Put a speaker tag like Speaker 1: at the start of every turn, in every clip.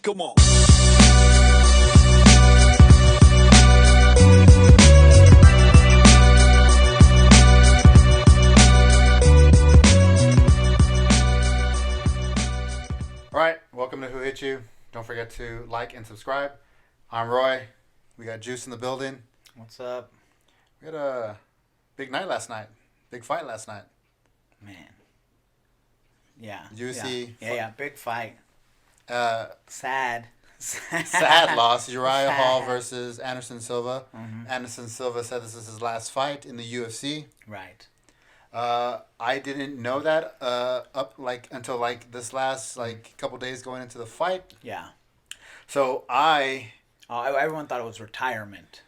Speaker 1: Come on.
Speaker 2: All right, welcome to Who Hit You. Don't forget to like and subscribe. I'm Roy. We got Juice in the building.
Speaker 3: What's up?
Speaker 2: We had a big night last night. Big fight last night.
Speaker 3: Man. Yeah.
Speaker 2: Juicy.
Speaker 3: Yeah, big fight. Sad.
Speaker 2: Sad loss. Uriah Hall
Speaker 3: Sad.
Speaker 2: versus Anderson Silva.
Speaker 3: Mm-hmm.
Speaker 2: Anderson Silva said this is his last fight in the UFC.
Speaker 3: Right.
Speaker 2: I didn't know that until this last couple days going into the fight.
Speaker 3: Yeah.
Speaker 2: So
Speaker 3: everyone thought it was retirement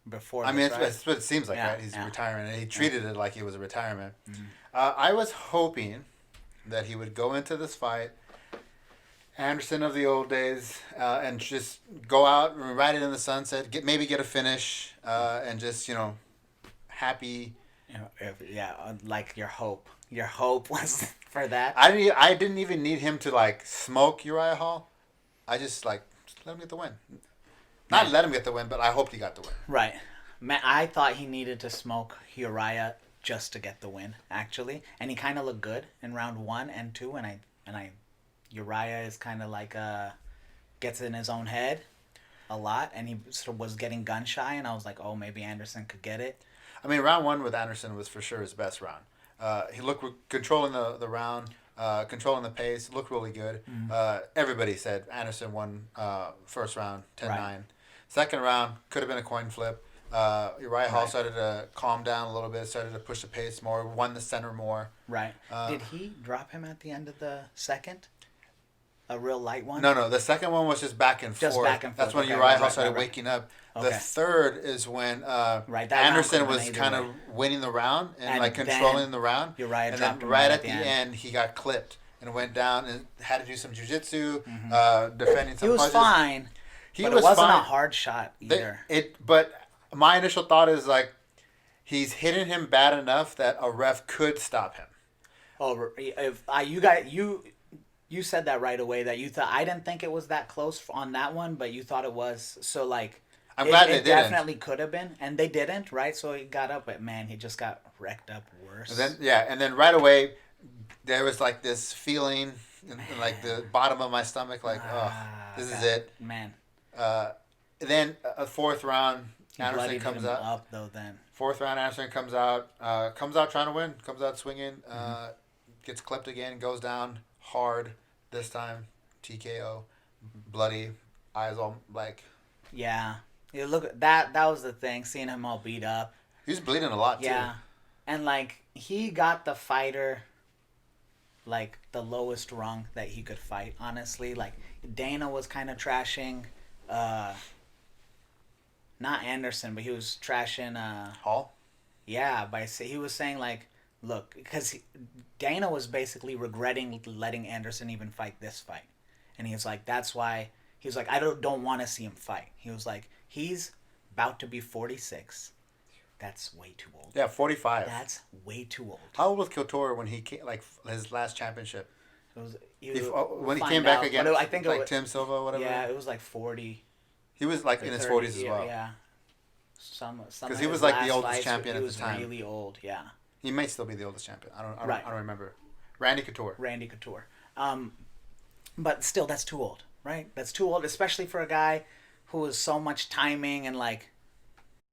Speaker 3: before.
Speaker 2: I mean,
Speaker 3: right?
Speaker 2: that's what it seems like,
Speaker 3: Yeah,
Speaker 2: right? He's
Speaker 3: yeah.
Speaker 2: retiring, and he treated it like it was a retirement.
Speaker 3: Mm-hmm.
Speaker 2: I was hoping that he would go into this fight, Anderson of the old days, and just go out and ride it in the sunset, get a finish, and just happy.
Speaker 3: Like your hope. Your hope was for that.
Speaker 2: I didn't even need him to smoke Uriah Hall. I just let him get the win. Not let him get the win, but I hoped he got the win.
Speaker 3: Right. Man, I thought he needed to smoke Uriah just to get the win, actually, and he kind of looked good in round 1 and 2, and Uriah is kind of gets in his own head a lot, and he sort of was getting gun shy, and I was like, oh, maybe Anderson could get it.
Speaker 2: I mean, round 1 with Anderson was for sure his best round. He looked controlling the round, controlling the pace, looked really good.
Speaker 3: Mm-hmm.
Speaker 2: Everybody said Anderson won first round, 10-9.
Speaker 3: Right.
Speaker 2: Second round, could have been a coin flip. Uriah Hall started to calm down a little bit, started to push the pace more, won the center more.
Speaker 3: Right. Did he drop him at the end of the second? A real light one?
Speaker 2: No. The second one was just back and forth.
Speaker 3: Back and forth.
Speaker 2: That's when
Speaker 3: Okay,
Speaker 2: Uriah Hall
Speaker 3: right,
Speaker 2: started
Speaker 3: right.
Speaker 2: waking up.
Speaker 3: Okay.
Speaker 2: The third is when
Speaker 3: that
Speaker 2: Anderson
Speaker 3: round could've
Speaker 2: was
Speaker 3: been
Speaker 2: kind
Speaker 3: either
Speaker 2: of winning the round and
Speaker 3: And
Speaker 2: controlling
Speaker 3: then
Speaker 2: the round.
Speaker 3: Uriah
Speaker 2: and
Speaker 3: dropped
Speaker 2: then
Speaker 3: him
Speaker 2: right at the end, he got clipped and went down and had to do some jiu-jitsu, defending some
Speaker 3: He was
Speaker 2: punches.
Speaker 3: fine.
Speaker 2: He
Speaker 3: but
Speaker 2: was
Speaker 3: it wasn't
Speaker 2: fine.
Speaker 3: a hard shot either.
Speaker 2: But my initial thought is he's hitting him bad enough that a ref could stop him.
Speaker 3: Oh, if you said that right away that you thought I didn't think it was that close on that one, but you thought it was. So
Speaker 2: I'm glad they
Speaker 3: it
Speaker 2: didn't.
Speaker 3: definitely could have been, and they didn't, right? So he got up, but man, he just got wrecked up worse.
Speaker 2: And then right away there was this feeling in the bottom of my stomach, this is it.
Speaker 3: Man.
Speaker 2: Then a fourth round,
Speaker 3: He
Speaker 2: Anderson
Speaker 3: bloodied
Speaker 2: comes
Speaker 3: him
Speaker 2: out.
Speaker 3: up though. Then
Speaker 2: Fourth round, Anderson comes out trying to win, comes out swinging, gets clipped again, goes down hard this time, TKO, bloody, eyes all black.
Speaker 3: yeah, you look that was the thing. Seeing him all beat up.
Speaker 2: He was bleeding a lot too.
Speaker 3: Yeah, and he got the fighter. The lowest rung that he could fight. Honestly, Dana was kind of trashing. Not Anderson, but he was trashing
Speaker 2: Hall?
Speaker 3: Yeah, he was saying look, because Dana was basically regretting letting Anderson even fight this fight, and he was like, that's why he was like, I don't want to see him fight. He was like, he's about to be 46. That's way too old.
Speaker 2: Yeah, 45.
Speaker 3: That's way too old.
Speaker 2: How old was Couture when he came, his last championship? When he
Speaker 3: find
Speaker 2: came back
Speaker 3: out,
Speaker 2: again,
Speaker 3: but I think
Speaker 2: Tim Silva or whatever.
Speaker 3: Yeah, it was 40.
Speaker 2: He was in his 40s as well.
Speaker 3: Yeah.
Speaker 2: Because he was the oldest champion at the time.
Speaker 3: He was really old. Yeah.
Speaker 2: He may still be the oldest champion. I don't remember. Randy Couture.
Speaker 3: But still, that's too old, right? That's too old, especially for a guy who has so much timing and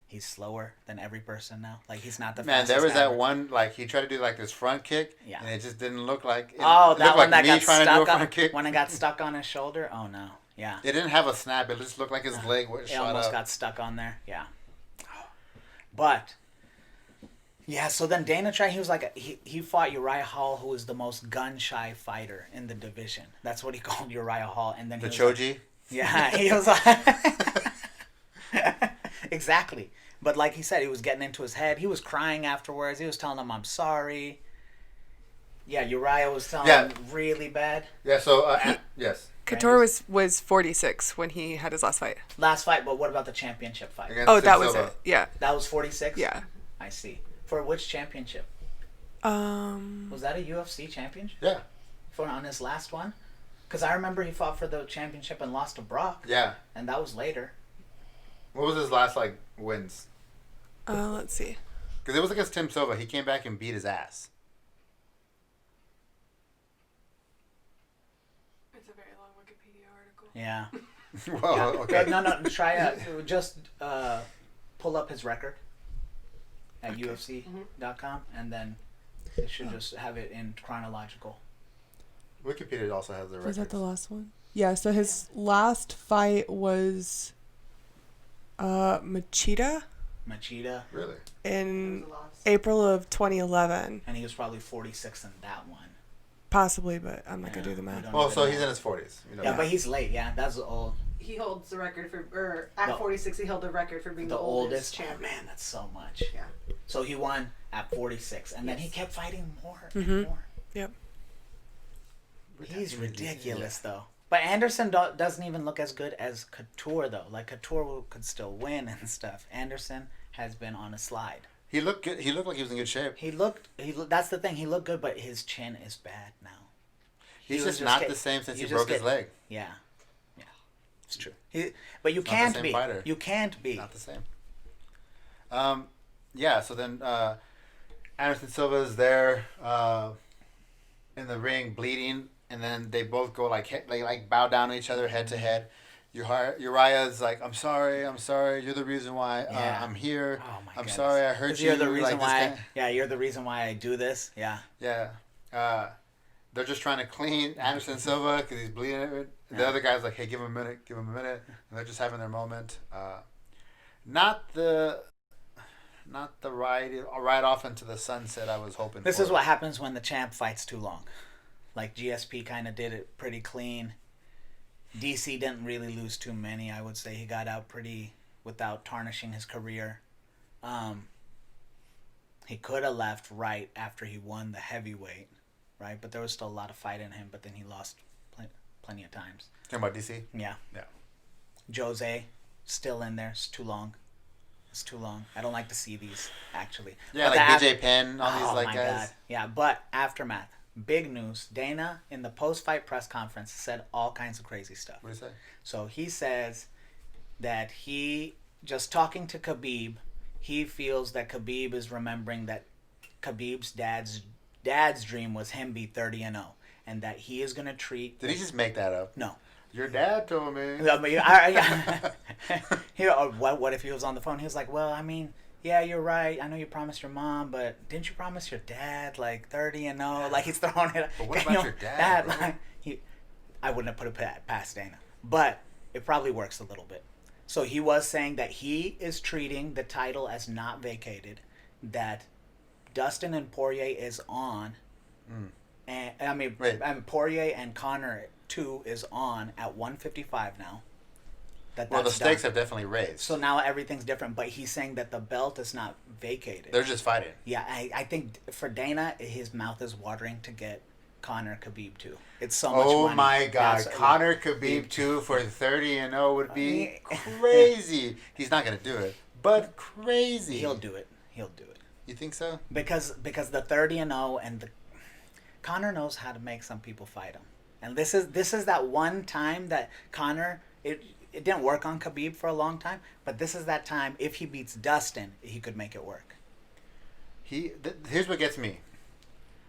Speaker 3: he's slower than every person now. He's not the fastest.
Speaker 2: There was
Speaker 3: ever.
Speaker 2: that one he tried to do this front kick,
Speaker 3: yeah,
Speaker 2: and it just didn't look like.
Speaker 3: That one that got
Speaker 2: trying
Speaker 3: stuck
Speaker 2: to do a front kick.
Speaker 3: when it got stuck on his shoulder. Oh no, yeah.
Speaker 2: It didn't have a snap. It just looked like his leg was shot
Speaker 3: almost
Speaker 2: up.
Speaker 3: got stuck on there. Yeah. But yeah, so then Dana tried. He was he fought Uriah Hall, who was the most gun shy fighter in the division. That's what he called Uriah Hall, and then
Speaker 2: the Choji.
Speaker 3: Yeah, he was exactly. But like he said, he was getting into his head. He was crying afterwards. He was telling him, "I'm sorry." Yeah, Uriah was telling him really bad.
Speaker 2: Yeah. So yes.
Speaker 4: Couture was 46 when he had his last fight.
Speaker 3: Last fight, but what about the championship fight?
Speaker 2: Against
Speaker 4: that
Speaker 2: Tim
Speaker 4: was
Speaker 2: Silva.
Speaker 4: it. Yeah.
Speaker 3: That was 46?
Speaker 4: Yeah.
Speaker 3: I see. For which championship? Was that a UFC championship?
Speaker 2: Yeah.
Speaker 3: On his last one? Because I remember he fought for the championship and lost to Brock.
Speaker 2: Yeah.
Speaker 3: And that was later.
Speaker 2: What was his last wins?
Speaker 4: Let's see.
Speaker 2: Because it was against Tim Silva. He came back and beat his ass.
Speaker 1: It's a very long Wikipedia article.
Speaker 3: Yeah.
Speaker 2: Whoa, okay.
Speaker 3: No. Try just pull up his record at UFC.com, and then it should just have it in chronological.
Speaker 2: Wikipedia also has the record.
Speaker 5: Was that the last one? Yeah, so his last fight was Machida
Speaker 2: Really?
Speaker 5: in
Speaker 1: It was a loss.
Speaker 5: April of 2011.
Speaker 3: And he was probably 46 in that one.
Speaker 5: Possibly, but I'm not going to do the
Speaker 3: we
Speaker 5: math.
Speaker 3: don't
Speaker 2: Oh,
Speaker 3: even
Speaker 2: so
Speaker 3: know.
Speaker 2: he's in his 40s. You know
Speaker 3: Yeah,
Speaker 2: that.
Speaker 3: but he's late. Yeah, that's old.
Speaker 1: He holds the record at
Speaker 3: No.
Speaker 1: 46. He held the record for being
Speaker 3: The oldest. Oh
Speaker 1: champion.
Speaker 3: man, that's so much.
Speaker 1: Yeah.
Speaker 3: So he won at 46, and then he
Speaker 1: Yes.
Speaker 3: kept fighting more
Speaker 5: Mm-hmm.
Speaker 3: and more.
Speaker 5: Yep.
Speaker 3: He's ridiculous though. But Anderson doesn't even look as good as Couture though. Like Couture could still win and stuff. Anderson has been on a slide.
Speaker 2: He looked good. He looked like he was in good shape.
Speaker 3: He looked. That's the thing. He looked good, but his chin is bad now.
Speaker 2: He's
Speaker 3: was
Speaker 2: just not
Speaker 3: get-
Speaker 2: the same since he
Speaker 3: you
Speaker 2: broke
Speaker 3: just
Speaker 2: his
Speaker 3: get-
Speaker 2: leg.
Speaker 3: Yeah, it's true. But you
Speaker 2: It's not the
Speaker 3: can't
Speaker 2: same
Speaker 3: be.
Speaker 2: fighter.
Speaker 3: You can't be.
Speaker 2: Not the same. Yeah. So then Anderson Silva is there in the ring bleeding, and then they both go they bow down to each other head to head. Uriah's like, I'm sorry. You're the reason why
Speaker 3: Yeah.
Speaker 2: I'm here.
Speaker 3: Oh my
Speaker 2: I'm
Speaker 3: goodness.
Speaker 2: sorry I hurt
Speaker 3: 'Cause
Speaker 2: you.
Speaker 3: You're the reason
Speaker 2: like, this
Speaker 3: why.
Speaker 2: guy-
Speaker 3: Yeah, you're the reason why I do this. Yeah.
Speaker 2: Yeah. They're just trying to clean Anderson Silva because he's bleeding. The
Speaker 3: Yeah.
Speaker 2: other guy's like, hey, give him a minute. And they're just having their moment. Not the right off into the sunset I was hoping
Speaker 3: This
Speaker 2: for.
Speaker 3: is what happens when the champ fights too long. Like GSP kind of did it pretty clean. DC didn't really lose too many. I would say he got out pretty without tarnishing his career. He could have left right after he won the heavyweight, right? But there was still a lot of fight in him. But then he lost plenty of times.
Speaker 2: Talking about DC?
Speaker 3: Yeah.
Speaker 2: Yeah.
Speaker 3: Jose still in there. It's too long. I don't like to see these actually.
Speaker 2: Yeah,
Speaker 3: But
Speaker 2: like
Speaker 3: the
Speaker 2: BJ Penn, all these
Speaker 3: Oh
Speaker 2: like
Speaker 3: my
Speaker 2: guys.
Speaker 3: God. Yeah, but aftermath. Big news. Dana in the post-fight press conference said all kinds of crazy stuff.
Speaker 2: What do you say?
Speaker 3: So he says that he, just talking to Khabib, he feels that Khabib is remembering that Khabib's dad's dream was him be 30-0, and that he is gonna treat.
Speaker 2: Did he just make that up?
Speaker 3: No.
Speaker 2: Your dad told me.
Speaker 3: What if he was on the phone? He was like, well, I mean, yeah, you're right. I know you promised your mom, but didn't you promise your dad like 30-0? Like he's throwing it.
Speaker 2: But what about your dad, bro?
Speaker 3: I wouldn't have put it past Dana, but it probably works a little bit. So he was saying that he is treating the title as not vacated, that Dustin and Poirier is on, and I mean,
Speaker 2: Wait.
Speaker 3: Poirier and Conor 2 is on at 155 now.
Speaker 2: Well, the
Speaker 3: That's
Speaker 2: stakes
Speaker 3: done.
Speaker 2: have definitely raised.
Speaker 3: So now everything's different, but he's saying that the belt is not vacated.
Speaker 2: They're just fighting.
Speaker 3: Yeah, I think for Dana, his mouth is watering to get Conor Khabib too. It's so much money.
Speaker 2: Oh my God,
Speaker 3: That's-
Speaker 2: Conor Khabib 2 for 30-0 would be crazy. He's not gonna do it, but crazy.
Speaker 3: He'll do it.
Speaker 2: You think so?
Speaker 3: Because the 30-0 and the Conor knows how to make some people fight him. And this is that one time that Conor it didn't work on Khabib for a long time, but this is that time if he beats Dustin, he could make it work.
Speaker 2: Here's what gets me.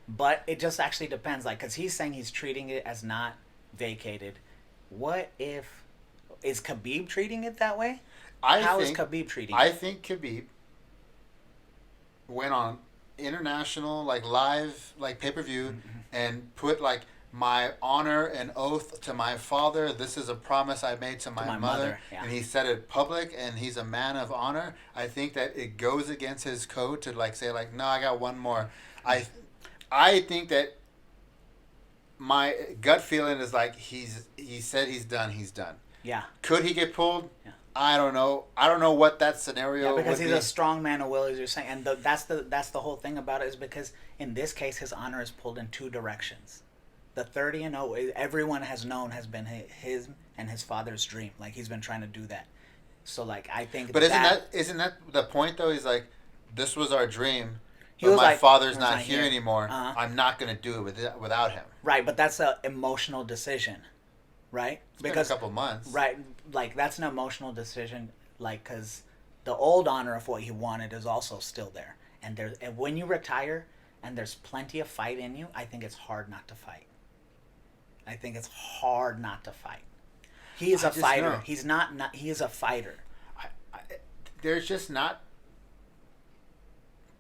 Speaker 3: But it just actually depends, like, because he's saying he's treating it as not vacated. What if is Khabib treating it that way? How is Khabib treating
Speaker 2: I
Speaker 3: it?
Speaker 2: think Khabib went on international, like live, like pay-per-view, and put like my honor and oath to my father. This is a promise I made to my,
Speaker 3: my
Speaker 2: mother,
Speaker 3: mother, yeah.
Speaker 2: and he said it public. And he's a man of honor. I think that it goes against his code to like say like, no, I got one more. I think that my gut feeling is like he said he's done. He's done.
Speaker 3: Yeah.
Speaker 2: Could he get pulled?
Speaker 3: Yeah.
Speaker 2: I don't know. I don't know what that scenario
Speaker 3: Yeah, because
Speaker 2: would
Speaker 3: he's
Speaker 2: be.
Speaker 3: a strong man of will, as you're saying, and that's the whole thing about it is because in this case his honor is pulled in two directions. The 30-0, everyone has known has been his and his father's dream. Like he's been trying to do that. So like I think.
Speaker 2: But isn't that the point though? He's like, this was our dream.
Speaker 3: He
Speaker 2: But
Speaker 3: was
Speaker 2: my
Speaker 3: like,
Speaker 2: father's
Speaker 3: "He's
Speaker 2: not
Speaker 3: not
Speaker 2: here
Speaker 3: here."
Speaker 2: anymore.
Speaker 3: Uh-huh.
Speaker 2: I'm not gonna do it without him.
Speaker 3: Right, but that's an emotional decision. right?
Speaker 2: It's been a couple months.
Speaker 3: Right, like that's an emotional decision, like because the old honor of what he wanted is also still there, and when you retire and there's plenty of fight in you, I think it's hard not to fight. I think it's hard not to fight. He is a fighter.
Speaker 2: Know.
Speaker 3: He's not. He is a fighter.
Speaker 2: There's just not.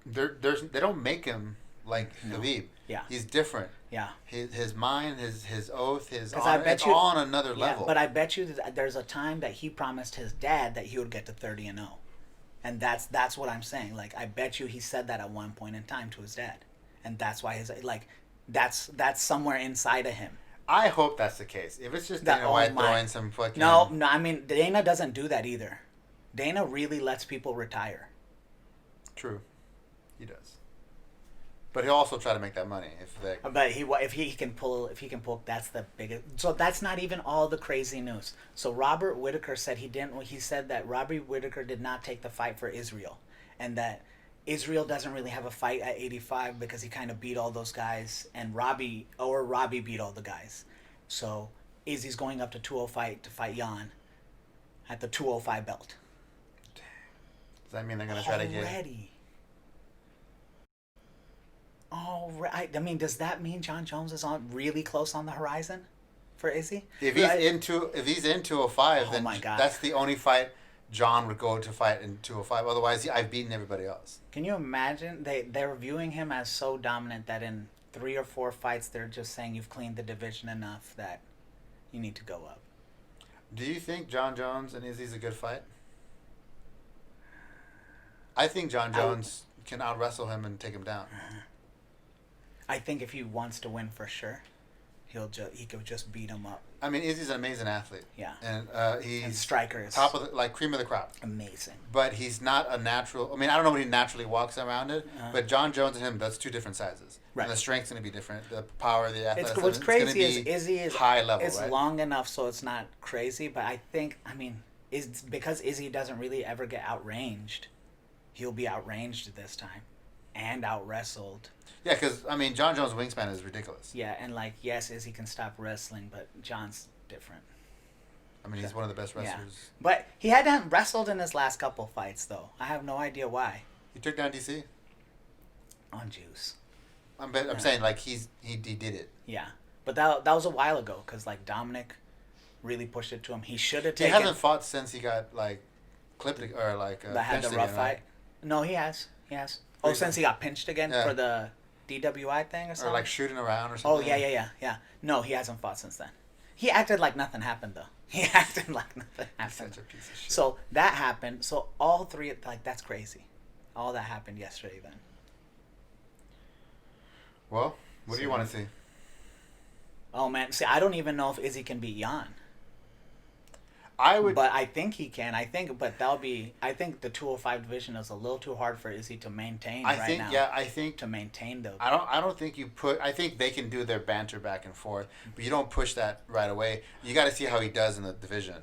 Speaker 2: They don't make him like Khabib.
Speaker 3: Yeah.
Speaker 2: He's different.
Speaker 3: Yeah.
Speaker 2: His mind, his oath, his
Speaker 3: 'Cause
Speaker 2: honor,
Speaker 3: I bet
Speaker 2: it's
Speaker 3: you-
Speaker 2: all on another
Speaker 3: Yeah,
Speaker 2: level.
Speaker 3: but I bet you that there's a time that he promised his dad that he would get to 30-0, and that's what I'm saying. Like I bet you he said that at one point in time to his dad, and that's why that's somewhere inside of him.
Speaker 2: I hope that's the case. If it's just
Speaker 3: That-
Speaker 2: Dana
Speaker 3: oh
Speaker 2: White
Speaker 3: my-
Speaker 2: throwing some fucking
Speaker 3: No, I mean Dana doesn't do that either. Dana really lets people retire.
Speaker 2: True, he does. But he'll also try to make that money if they.
Speaker 3: But if he can pull, that's the biggest. So that's not even all the crazy news. So Robert Whitaker said he didn't. He said that Robbie Whitaker did not take the fight for Israel, and that Israel doesn't really have a fight at 85 because he kind of beat all those guys, and Robbie beat all the guys. So Izzy's going up to 205 to fight Jan at the 205 belt.
Speaker 2: Does that mean they're gonna try to get?
Speaker 3: Already. All right. I mean, does that mean John Jones is on really close on the horizon for Izzy?
Speaker 2: If he's in 205,
Speaker 3: Oh
Speaker 2: then
Speaker 3: my God.
Speaker 2: that's the only fight John would go to fight in 205. Otherwise, I've beaten everybody else.
Speaker 3: Can you imagine they're viewing him as so dominant that in 3 or 4 fights they're just saying you've cleaned the division enough that you need to go up.
Speaker 2: Do you think John Jones and Izzy's a good fight? I think John Jones can out wrestle him and take him down.
Speaker 3: I think if he wants to win for sure, he could just beat him up.
Speaker 2: I mean, Izzy's an amazing athlete.
Speaker 3: Yeah.
Speaker 2: And he's
Speaker 3: And Striker is
Speaker 2: top of cream of the crop.
Speaker 3: amazing.
Speaker 2: But he's not a natural. I mean, I don't know when he naturally walks around it. But John Jones and him, that's two different sizes.
Speaker 3: Right.
Speaker 2: And the strength's going to be different. The power, the athleticism.
Speaker 3: What's crazy is
Speaker 2: gonna be
Speaker 3: Izzy is
Speaker 2: high level.
Speaker 3: It's
Speaker 2: right?
Speaker 3: long enough so it's not crazy, but I think is because Izzy doesn't really ever get outranged. He'll be outranged this time, and out wrestled.
Speaker 2: Yeah, because I mean, John Jones' wingspan is ridiculous.
Speaker 3: Yeah, and yes, Izzy can stop wrestling, but John's different.
Speaker 2: I mean, he's one of the best
Speaker 3: Yeah,
Speaker 2: wrestlers.
Speaker 3: but he hadn't wrestled in his last couple fights though. I have no idea why.
Speaker 2: He took down DC.
Speaker 3: On juice.
Speaker 2: I'm saying he did it.
Speaker 3: Yeah, but that was a while ago because Dominic really pushed it to him. He should have
Speaker 2: He
Speaker 3: taken.
Speaker 2: hasn't fought since he got clipped or
Speaker 3: that had the
Speaker 2: pinched
Speaker 3: rough
Speaker 2: again,
Speaker 3: fight.
Speaker 2: right?
Speaker 3: No, he has. He has. Oh, since he got pinched again
Speaker 2: Yeah.
Speaker 3: for the DWI thing or something.
Speaker 2: Or shooting around or
Speaker 3: Oh
Speaker 2: something.
Speaker 3: yeah. No, he hasn't fought since then. He acted like nothing happened though. He acted like nothing
Speaker 2: He's
Speaker 3: happened.
Speaker 2: such a piece of shit.
Speaker 3: So that happened. So all three, that's crazy. All that happened yesterday then.
Speaker 2: Well, what do you want to see?
Speaker 3: Oh man, see, I don't even know if Izzy can beat Jan.
Speaker 2: I would.
Speaker 3: But I think he can. I think the 205 division is a little too hard for Izzy to maintain
Speaker 2: I
Speaker 3: right
Speaker 2: think.
Speaker 3: now.
Speaker 2: Yeah, I think.
Speaker 3: To maintain though.
Speaker 2: I don't think you put. I think they can do their banter back and forth, but you don't push that right away. You got to see how he does in the division.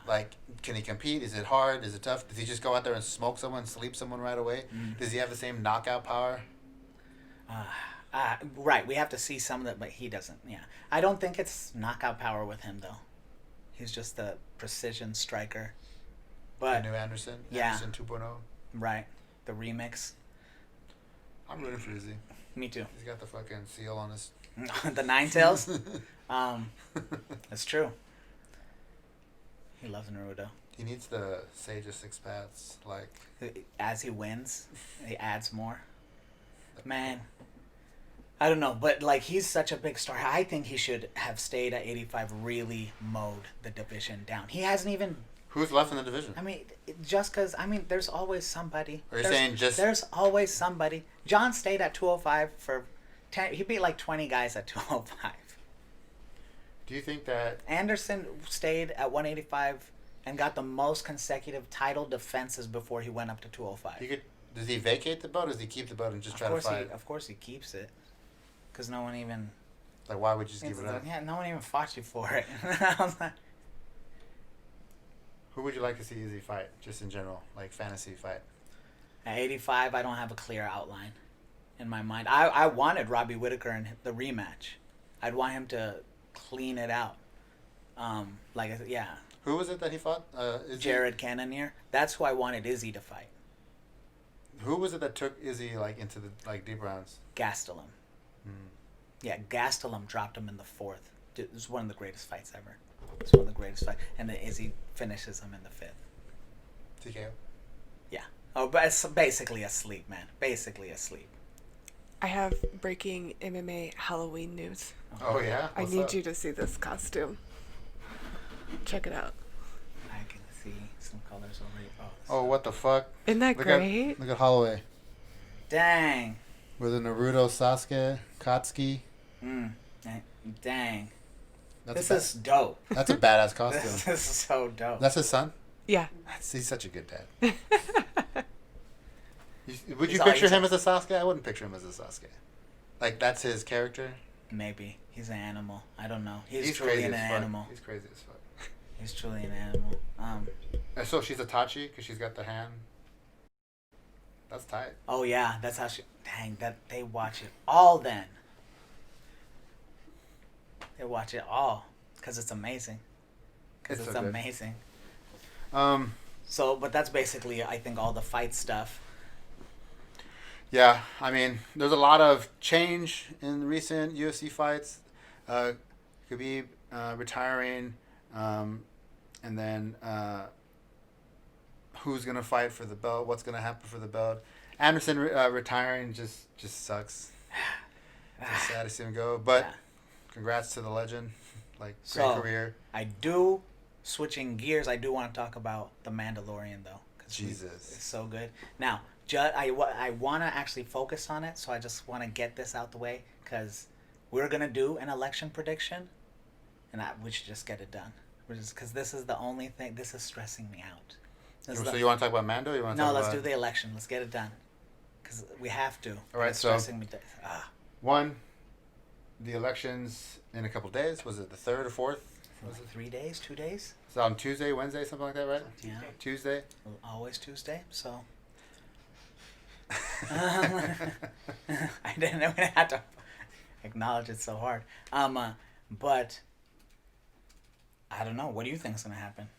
Speaker 2: Like, can he compete? Is it hard? Is it tough? Does he just go out there and smoke someone, sleep someone right away? Does he have the same knockout power?
Speaker 3: Right, we have to see some of that, but he doesn't. Yeah, I don't think it's knockout power with him though. He's just the precision striker. But
Speaker 2: The new Anderson?
Speaker 3: Yeah.
Speaker 2: Anderson 2.0?
Speaker 3: right, the remix.
Speaker 2: I'm rooting for Izzy.
Speaker 3: Me too.
Speaker 2: He's got the fucking seal on his...
Speaker 3: The Nine Tails. That's true. He loves Naruto.
Speaker 2: He needs the Sage of Six Paths,
Speaker 3: As he wins, he adds more. Man, I don't know, but he's such a big star. I think he should have stayed at 85. Really mowed the division down. He hasn't even.
Speaker 2: Who's left in the division?
Speaker 3: I mean, just because. I mean, there's always somebody.
Speaker 2: Are you saying just...
Speaker 3: There's always somebody. John stayed at 205 for 10. He beat 20 guys at 205.
Speaker 2: Do you think that...
Speaker 3: Anderson stayed at 185 and got the most consecutive title defenses before he went up to 205.
Speaker 2: He could... Does he vacate the belt, or does he keep the belt and just try to fight?
Speaker 3: Of course he keeps it. Because no one even...
Speaker 2: Why would you just give it up?
Speaker 3: Yeah, no one even fought you for it. I was like,
Speaker 2: Who would you like to see Izzy fight, just in general? Fantasy fight?
Speaker 3: at 85, I don't have a clear outline in my mind. I wanted Robbie Whitaker in the rematch. I'd want him to clean it out. Yeah,
Speaker 2: Who was it that he fought?
Speaker 3: Jared Cannonier. That's who I wanted Izzy to fight.
Speaker 2: Who was it that took Izzy like into the deep rounds?
Speaker 3: Gastelum.
Speaker 2: Hmm.
Speaker 3: Yeah, Gastelum dropped him in the 4th. Dude, it was one of the greatest fights ever. It's one of the greatest fights. And then Izzy finishes him in the 5th.
Speaker 2: TKO.
Speaker 3: Yeah. Oh, but it's basically asleep, man. Basically asleep.
Speaker 4: I have breaking MMA Halloween news.
Speaker 2: Oh yeah.
Speaker 4: I
Speaker 2: What's
Speaker 4: need
Speaker 2: up?
Speaker 4: you to see this costume. Check it out.
Speaker 3: I can see some colors already.
Speaker 2: Oh, what the fuck?
Speaker 4: Isn't that
Speaker 2: Look
Speaker 4: great?
Speaker 2: Look at Holloway
Speaker 3: Dang.
Speaker 2: with a Naruto Sasuke Katsuki.
Speaker 3: Dang.
Speaker 2: That's
Speaker 3: This is dope.
Speaker 2: That's a badass costume.
Speaker 3: This is so dope.
Speaker 2: That's his son.
Speaker 4: Yeah.
Speaker 2: He's such a good dad. Would you
Speaker 3: He's
Speaker 2: picture
Speaker 3: always-
Speaker 2: him as a Sasuke? I wouldn't picture him as a Sasuke. Like that's his character.
Speaker 3: Maybe. He's an animal. I don't know. He's
Speaker 2: He's
Speaker 3: truly
Speaker 2: crazy
Speaker 3: an
Speaker 2: as fuck.
Speaker 3: animal.
Speaker 2: He's crazy as fuck.
Speaker 3: He's truly an animal.
Speaker 2: And so she's a Tachi because she's got the hand. That's tight.
Speaker 3: Oh yeah, that's how she. Dang, that they watch it all. Then they watch it all because it's amazing. Because
Speaker 2: It's
Speaker 3: it's
Speaker 2: so good.
Speaker 3: amazing.
Speaker 2: Um.
Speaker 3: So, but that's basically, I think, all the fight stuff.
Speaker 2: Yeah, I mean, there's a lot of change in recent UFC fights. Khabib retiring, and then who's gonna fight for the belt? What's gonna happen for the belt? Anderson retiring just sucks. It's sad to see him go, but
Speaker 3: Yeah.
Speaker 2: congrats to the legend. Like great
Speaker 3: So-
Speaker 2: career.
Speaker 3: Switching gears, I do want to talk about the Mandalorian though. 'Cause
Speaker 2: Jesus.
Speaker 3: it's so good. Now, I want to actually focus on it, so I just want to get this out the way because we're gonna do an election prediction, and we should just get it done. Because this is the only thing. This is stressing me out.
Speaker 2: So you want to talk about Mando? Or you want to
Speaker 3: No,
Speaker 2: talk
Speaker 3: let's
Speaker 2: about...
Speaker 3: do the election. Let's get it done. Because we have to.
Speaker 2: All right,
Speaker 3: It's
Speaker 2: so-
Speaker 3: stressing me.
Speaker 2: One, the elections in a couple days. Was it the 3rd or 4th?
Speaker 3: Was it 3 days? 2 days?
Speaker 2: It's on Tuesday, Wednesday, something like that, right?
Speaker 3: Yeah.
Speaker 2: Tuesday.
Speaker 3: Always Tuesday. So. I didn't even have to acknowledge it so hard. But I don't know. What do you think is going to happen?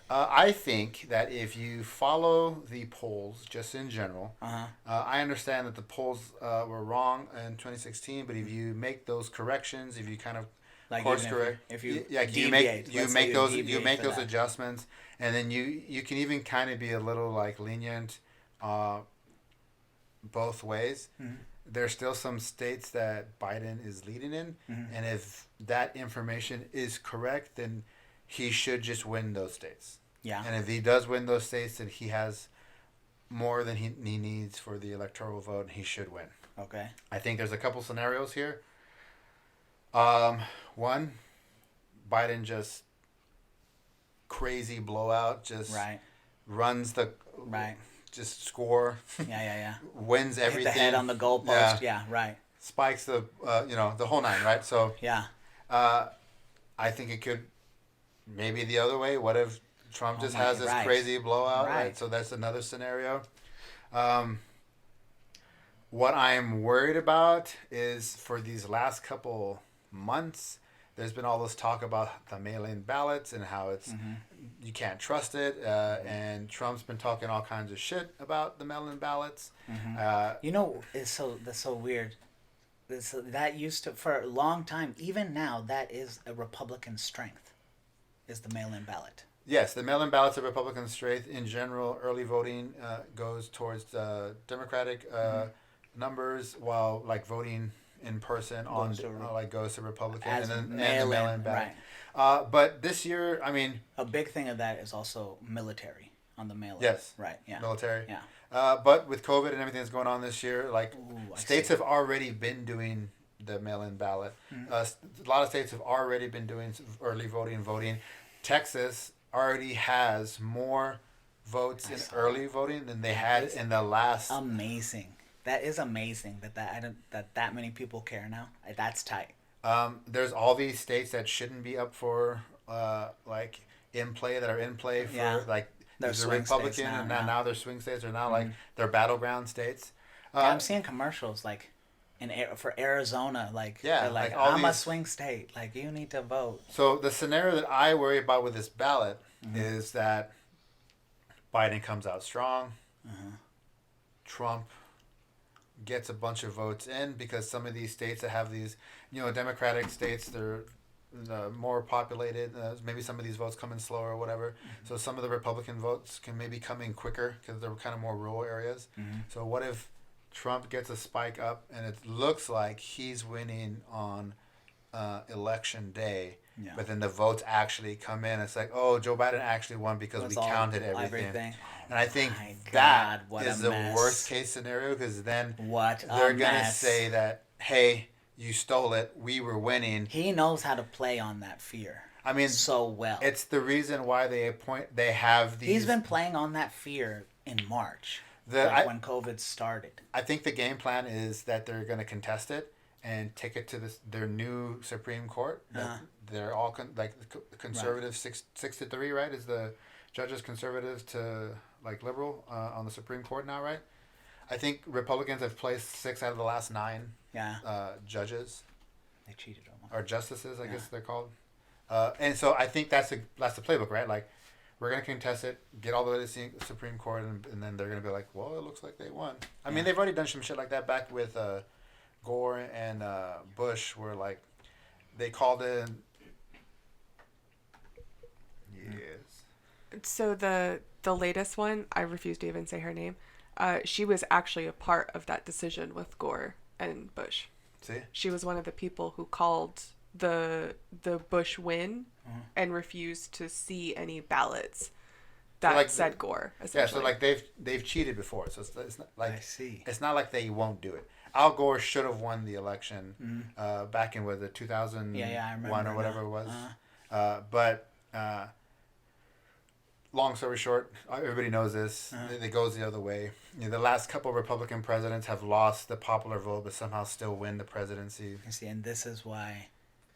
Speaker 2: I think that if you follow the polls, just in general, I understand that the polls were wrong in 2016. But if you make those corrections, if you kind of
Speaker 3: Like
Speaker 2: course
Speaker 3: even
Speaker 2: correct,
Speaker 3: if you
Speaker 2: you
Speaker 3: deviate, let's say
Speaker 2: make those
Speaker 3: deviate for that.
Speaker 2: adjustments, and then you can even kind of be a little like lenient, both ways.
Speaker 3: Mhm.
Speaker 2: There's still some states that Biden is leading in,
Speaker 3: Mhm.
Speaker 2: and if that information is correct, then he should just win those states.
Speaker 3: Yeah.
Speaker 2: And if he does win those states, then he has more than he needs for the electoral vote, and he should win.
Speaker 3: Okay.
Speaker 2: I think there's a couple scenarios here. One, Biden just crazy blowout, just
Speaker 3: Right.
Speaker 2: runs the
Speaker 3: Right.
Speaker 2: just score,
Speaker 3: Yeah.
Speaker 2: wins
Speaker 3: Hit
Speaker 2: everything,
Speaker 3: the head on the goalpost. Yeah. Right.
Speaker 2: spikes the the whole nine, right? So
Speaker 3: Yeah.
Speaker 2: I think it could maybe the other way. What if Trump
Speaker 3: Oh
Speaker 2: just
Speaker 3: my-
Speaker 2: has this
Speaker 3: right.
Speaker 2: crazy blowout, right?
Speaker 3: Right.
Speaker 2: So that's another scenario. What I'm worried about is for these last couple months, there's been all this talk about the mail-in ballots and how it's you can't trust it, and Trump's been talking all kinds of shit about the mail-in ballots.
Speaker 3: You know, that's so weird. That used to, for a long time, even now, that is a Republican strength, is the mail-in ballot.
Speaker 2: Yes, the mail-in ballots are Republican strength. In general, early voting goes towards Democratic numbers, while like voting in person
Speaker 3: Goes to
Speaker 2: goes to Republican,
Speaker 3: As
Speaker 2: and the
Speaker 3: mail-in,
Speaker 2: mail-in ballot.
Speaker 3: right.
Speaker 2: But this year, I mean,
Speaker 3: A big thing of that is also military on the mail-in.
Speaker 2: Yes.
Speaker 3: Right. Yeah.
Speaker 2: military.
Speaker 3: Yeah.
Speaker 2: But with COVID and everything that's going on this year, like
Speaker 3: Ooh, I
Speaker 2: states
Speaker 3: see.
Speaker 2: have already been doing the mail-in ballot. A lot of states have already been doing early voting. Texas already has more votes in early voting than they had in the last.
Speaker 3: Amazing. That is amazing that many people care now. That's tight.
Speaker 2: There's all these states that shouldn't be up for like in play that are in play for
Speaker 3: Yeah.
Speaker 2: like
Speaker 3: They're
Speaker 2: these are
Speaker 3: swing
Speaker 2: Republican
Speaker 3: states now,
Speaker 2: and
Speaker 3: yeah.
Speaker 2: now they're swing states. They're now like they're battleground states.
Speaker 3: Yeah, I'm seeing commercials like for Arizona, like
Speaker 2: Yeah,
Speaker 3: they're
Speaker 2: like all
Speaker 3: I'm a
Speaker 2: these-
Speaker 3: swing state, like you need to vote.
Speaker 2: So the scenario that I worry about with this ballot is that Biden comes out strong. Trump gets a bunch of votes in because some of these states that have these, Democratic states, they're more populated. Maybe some of these votes come in slower or whatever. So some of the Republican votes can maybe come in quicker because they're kind of more rural areas. So what if Trump gets a spike up and it looks like he's winning on election day,
Speaker 3: Yeah.
Speaker 2: but then the votes actually come in? It's like, oh, Joe Biden actually won because
Speaker 3: It's
Speaker 2: we
Speaker 3: all-
Speaker 2: counted everything. And I think
Speaker 3: My
Speaker 2: that
Speaker 3: God, what
Speaker 2: is
Speaker 3: a
Speaker 2: the
Speaker 3: mess.
Speaker 2: worst case scenario because then
Speaker 3: What
Speaker 2: they're
Speaker 3: a
Speaker 2: going to
Speaker 3: mess.
Speaker 2: say that, hey, you stole it. We were winning.
Speaker 3: He knows how to play on that fear.
Speaker 2: I mean,
Speaker 3: so well.
Speaker 2: It's the reason why they have these.
Speaker 3: He's been playing on that fear in March, when COVID started.
Speaker 2: I think the game plan is that they're going to contest it and take it to their new Supreme Court. They're all conservative, right. 6-3, right? Is the judges conservative to liberal on the Supreme Court now, right? I think Republicans have placed 6 out of the last 9 judges.
Speaker 3: They cheated almost.
Speaker 2: Or justices, I guess they're called. And so I think that's the playbook, right? Like, we're going to contest it, get all the way to the Supreme Court, and then they're going to be like, well, it looks like they won. I mean, they've already done some shit like that back with Gore and Bush, where, they called in. Yes.
Speaker 4: So the latest one, I refuse to even say her name. She was actually a part of that decision with Gore and Bush.
Speaker 2: See?
Speaker 4: She was one of the people who called the Bush win and refused to see any ballots that said Gore.
Speaker 2: Yeah, so they've cheated before, so it's not like
Speaker 3: I see.
Speaker 2: It's not like they won't do it. Al Gore should have won the election back in the 2001 or whatever it was. But long story short, everybody knows this. It goes the other way. The last couple of Republican presidents have lost the popular vote, but somehow still win the presidency.
Speaker 3: I see, and this is why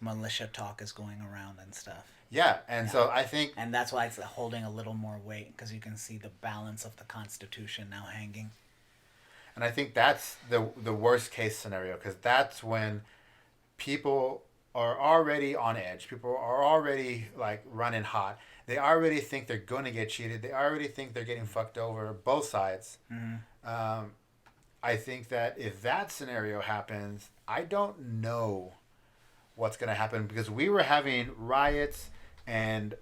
Speaker 3: militia talk is going around and stuff.
Speaker 2: Yeah, and so I think...
Speaker 3: And that's why it's holding a little more weight, because you can see the balance of the Constitution now hanging.
Speaker 2: And I think that's the worst case scenario, because that's when people are already on edge. People are already running hot. They already think they're going to get cheated. They already think they're getting fucked over, both sides. I think that if that scenario happens, I don't know what's going to happen, because we were having riots and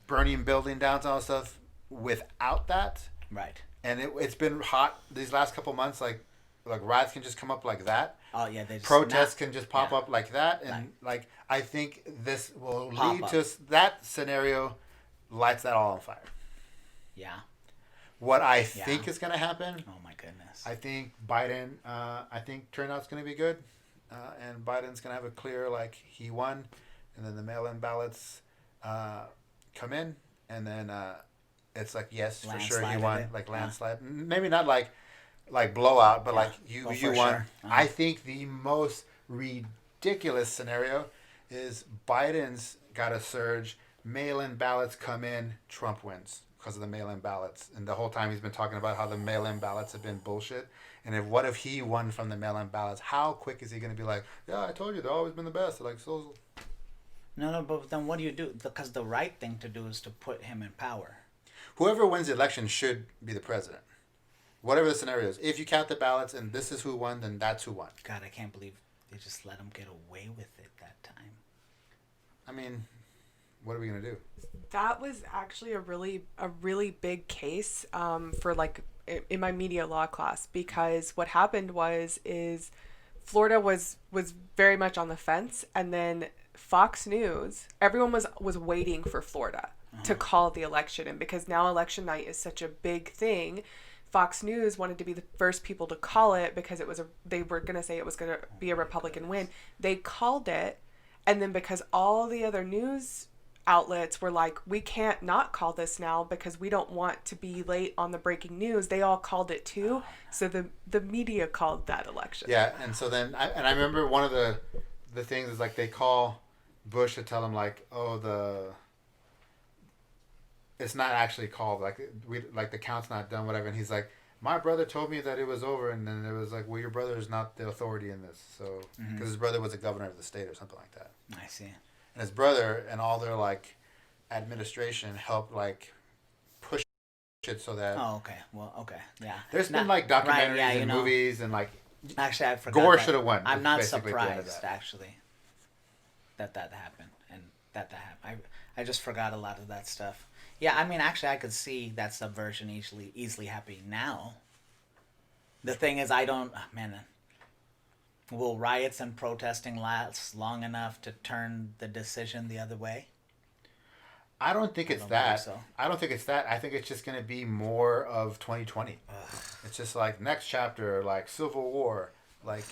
Speaker 2: burning building down and all that stuff without that.
Speaker 3: Right.
Speaker 2: And it's been hot these last couple months. Like riots can just come up like that.
Speaker 3: Oh yeah, they just
Speaker 2: protests can just pop up like that, and I think this will lead to that scenario. Lights that all on fire.
Speaker 3: Yeah.
Speaker 2: What I think is going to happen.
Speaker 3: Oh my goodness.
Speaker 2: I think Biden. I think turnout's going to be good, and Biden's going to have a clear he won, and then the mail-in ballots come in, and then it's yes, for sure he won, landslide. Maybe not like blowout, but you won. Sure. I think the most ridiculous scenario is Biden's got a surge, mail-in ballots come in, Trump wins because of the mail-in ballots, and the whole time he's been talking about how the mail-in ballots have been bullshit. And what if he won from the mail-in ballots? How quick is he going to be yeah, I told you, they've always been the best. So.
Speaker 3: No, but then what do you do? Because the right thing to do is to put him in power.
Speaker 2: Whoever wins the election should be the president. Whatever the scenario is. If you count the ballots and this is who won, then that's who won.
Speaker 3: God, I can't believe they just let him get away with it that time.
Speaker 2: I mean, what are we going to do?
Speaker 4: That was actually a really big case for in my media law class, because what happened is Florida was very much on the fence, and then Fox News, everyone was waiting for Florida to call the election, and because now election night is such a big thing, Fox News wanted to be the first people to call it because they were going to say it was going to be a Republican win. They called it, and then because all the other news outlets were like, we can't not call this now because we don't want to be late on the breaking news, they all called it too. So the media called that election.
Speaker 2: Yeah, and so then I remember one of the things is they call Bush to tell him it's not actually called, the count's not done, whatever, and he's like, My brother told me that it was over, and then it was like, well, your brother is not the authority in this, so because his brother was a governor of the state or something like that.
Speaker 3: I see.
Speaker 2: And his brother and all their like administration helped like push it so that
Speaker 3: Oh, okay. Well, okay. Yeah.
Speaker 2: there's been
Speaker 3: Not-
Speaker 2: like documentaries
Speaker 3: right, yeah, you
Speaker 2: and
Speaker 3: know.
Speaker 2: movies and like
Speaker 3: Actually, I forgot.
Speaker 2: Gore
Speaker 3: that.
Speaker 2: should have won.
Speaker 3: I'm not
Speaker 2: basically at the end of
Speaker 3: surprised
Speaker 2: that.
Speaker 3: actually that happened and that happened. I just forgot a lot of that stuff. Yeah, I mean, actually, I could see that subversion easily happening now. The thing is, I don't. Man, will riots and protesting last long enough to turn the decision the other way?
Speaker 2: I don't think it's
Speaker 3: don't
Speaker 2: that.
Speaker 3: believe so.
Speaker 2: I don't think it's that. I think it's just going to be more of 2020. It's just like next chapter, like Civil War, like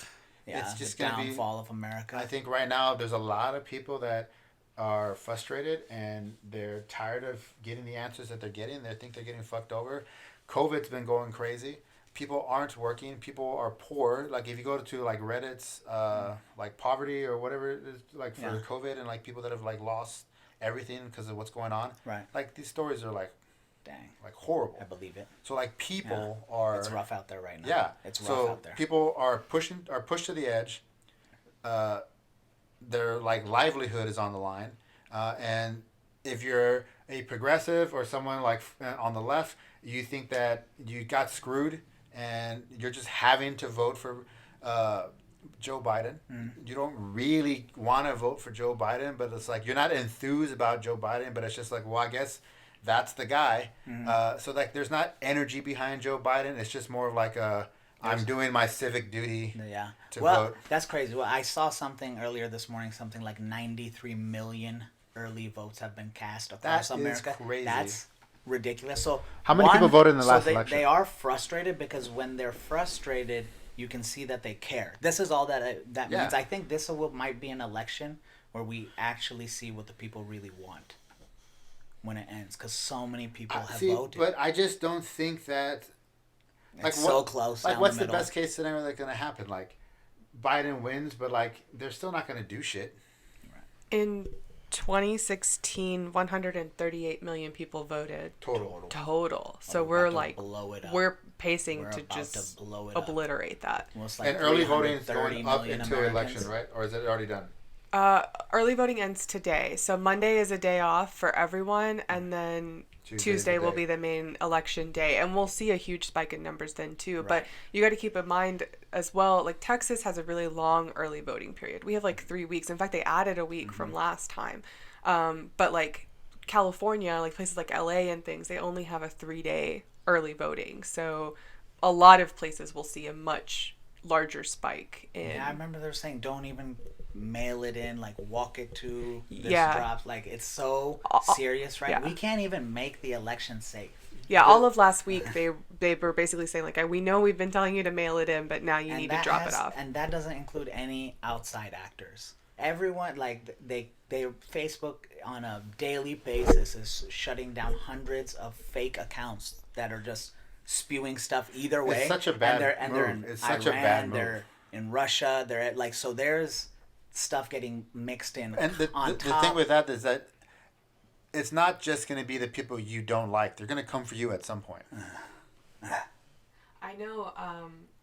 Speaker 3: Yeah,
Speaker 2: it's just
Speaker 3: the
Speaker 2: going to be.
Speaker 3: downfall of America.
Speaker 2: I think right now there's a lot of people that are frustrated and they're tired of getting the answers that they're getting. They think they're getting fucked over. COVID's been going crazy. People aren't working. People are poor. Like if you go to like Reddit's like poverty or whatever it is, like for
Speaker 3: Yeah.
Speaker 2: COVID and like people that have like lost everything because of what's going on.
Speaker 3: Right.
Speaker 2: Like these stories are like
Speaker 3: Dang,
Speaker 2: horrible.
Speaker 3: I believe it.
Speaker 2: So like people are
Speaker 3: It's rough out there right now.
Speaker 2: yeah.
Speaker 3: It's rough
Speaker 2: So
Speaker 3: out there.
Speaker 2: people are pushed to the edge. Their like livelihood is on the line, and if you're a progressive or someone like on the left, you think that you got screwed and you're just having to vote for Joe Biden. You don't really want to vote for Joe Biden, but it's like you're not enthused about Joe Biden, but it's just like, well, I guess that's the guy. So like there's not energy behind Joe Biden. It's just more of like I'm doing my civic duty.
Speaker 3: Yeah.
Speaker 2: To
Speaker 3: Well,
Speaker 2: vote.
Speaker 3: that's crazy. Well, I saw something earlier this morning. Something like 93 million early votes have been cast across
Speaker 2: That is
Speaker 3: America.
Speaker 2: crazy.
Speaker 3: That's ridiculous. So
Speaker 2: How many people voted in the
Speaker 3: so
Speaker 2: last
Speaker 3: they,
Speaker 2: election?
Speaker 3: They are frustrated because when they're frustrated, you can see that they care. This is all that
Speaker 2: Yeah.
Speaker 3: means. I think this might be an election where we actually see what the people really want when it ends, because so many people have voted.
Speaker 2: But I just don't think that.
Speaker 3: It's so close.
Speaker 2: Like,
Speaker 3: down
Speaker 2: what's
Speaker 3: the
Speaker 2: the
Speaker 3: middle.
Speaker 2: best case scenario that's going to happen? Like, Biden wins, but like they're still not going to do shit.
Speaker 4: In 2016, 138 million people voted total. So we're
Speaker 3: about to
Speaker 4: like
Speaker 3: blow it up.
Speaker 4: we're pacing
Speaker 3: We're
Speaker 4: to
Speaker 3: about
Speaker 4: just
Speaker 3: to blow it up.
Speaker 4: obliterate that.
Speaker 3: Almost like
Speaker 2: And early voting is
Speaker 3: 330
Speaker 2: going up
Speaker 3: million
Speaker 2: into
Speaker 3: Americans.
Speaker 2: election, right? Or is it already done?
Speaker 4: Early voting ends today. So Monday is a day off for everyone, and then Tuesday will
Speaker 2: day.
Speaker 4: be the main election day, and we'll see a huge spike in numbers then too.
Speaker 3: Right.
Speaker 4: But you got to keep in mind as well, like Texas has a really long early voting period. We have like 3 weeks. In fact, they added a week from last time. But like California, like places like LA and things, they only have a 3-day early voting. So a lot of places will see a much larger spike in.
Speaker 3: Yeah, I remember they were saying don't even mail it in, like walk it to this
Speaker 4: Yeah.
Speaker 3: drops. Like it's so serious, right?
Speaker 4: yeah.
Speaker 3: We can't even make the election safe.
Speaker 4: Yeah, all of last week they were basically saying like, we know we've been telling you to mail it in, but now you need to drop it off.
Speaker 3: And that doesn't include any outside actors. Everyone, like they Facebook on a daily basis is shutting down hundreds of fake accounts that are just spewing stuff either way.
Speaker 2: It's such a bad
Speaker 3: and they're
Speaker 2: move.
Speaker 3: in
Speaker 2: It's
Speaker 3: Iran,
Speaker 2: such a bad move.
Speaker 3: they're in Russia, they're at, like, so there's stuff getting mixed in
Speaker 2: And the
Speaker 3: top.
Speaker 2: thing with that is that it's not just going to be the people you don't like. They're going to come for you at some point.
Speaker 4: I know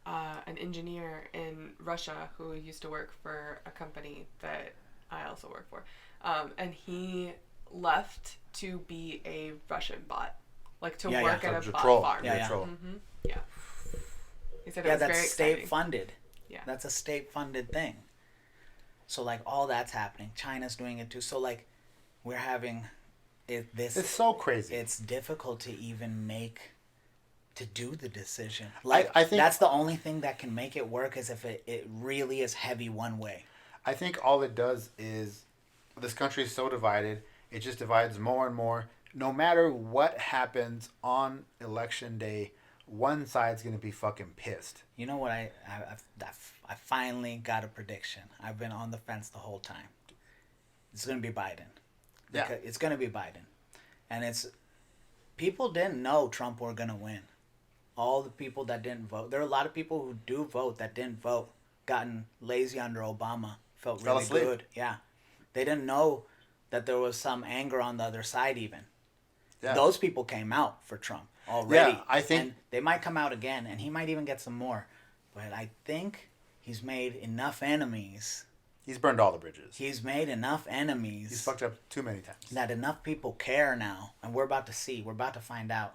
Speaker 4: an engineer in Russia who used to work for a company that I also work for, and he left to be a Russian bot, like to
Speaker 3: Yeah,
Speaker 4: work
Speaker 3: yeah.
Speaker 4: at a
Speaker 2: So
Speaker 4: bot
Speaker 2: troll.
Speaker 4: farm.
Speaker 3: Yeah,
Speaker 2: You're a
Speaker 3: yeah.
Speaker 2: troll.
Speaker 4: Yeah. He said it
Speaker 3: Yeah,
Speaker 4: was
Speaker 3: that's
Speaker 4: very
Speaker 3: state
Speaker 4: exciting.
Speaker 3: funded.
Speaker 4: Yeah.
Speaker 3: That's a state funded thing. So like all that's happening. China's doing it too. So like we're having
Speaker 2: It's so crazy.
Speaker 3: it's difficult to even to do the decision. Like
Speaker 2: I think
Speaker 3: that's the only thing that can make it work is if it really is heavy one way.
Speaker 2: I think all it does is this country is so divided. It just divides more and more. No matter what happens on election day, one side's gonna be fucking pissed.
Speaker 3: You know what? I finally got a prediction. I've been on the fence the whole time. It's gonna be Biden.
Speaker 2: Yeah.
Speaker 3: It's gonna be Biden, and it's people didn't know Trump were gonna win. All the people that didn't vote. There are a lot of people who do vote that didn't vote. Gotten lazy under Obama. Felt
Speaker 2: Fell
Speaker 3: really
Speaker 2: asleep.
Speaker 3: good. Yeah, they didn't know that there was some anger on the other side even.
Speaker 2: Yeah.
Speaker 3: Those people came out for Trump already.
Speaker 2: Yeah, I think-
Speaker 3: and they might come out again, and he might even get some more. But I think he's made enough enemies.
Speaker 2: He's burned all the bridges.
Speaker 3: He's made enough enemies.
Speaker 2: He's fucked up too many times.
Speaker 3: that enough people care now, and we're about to see. We're about to find out.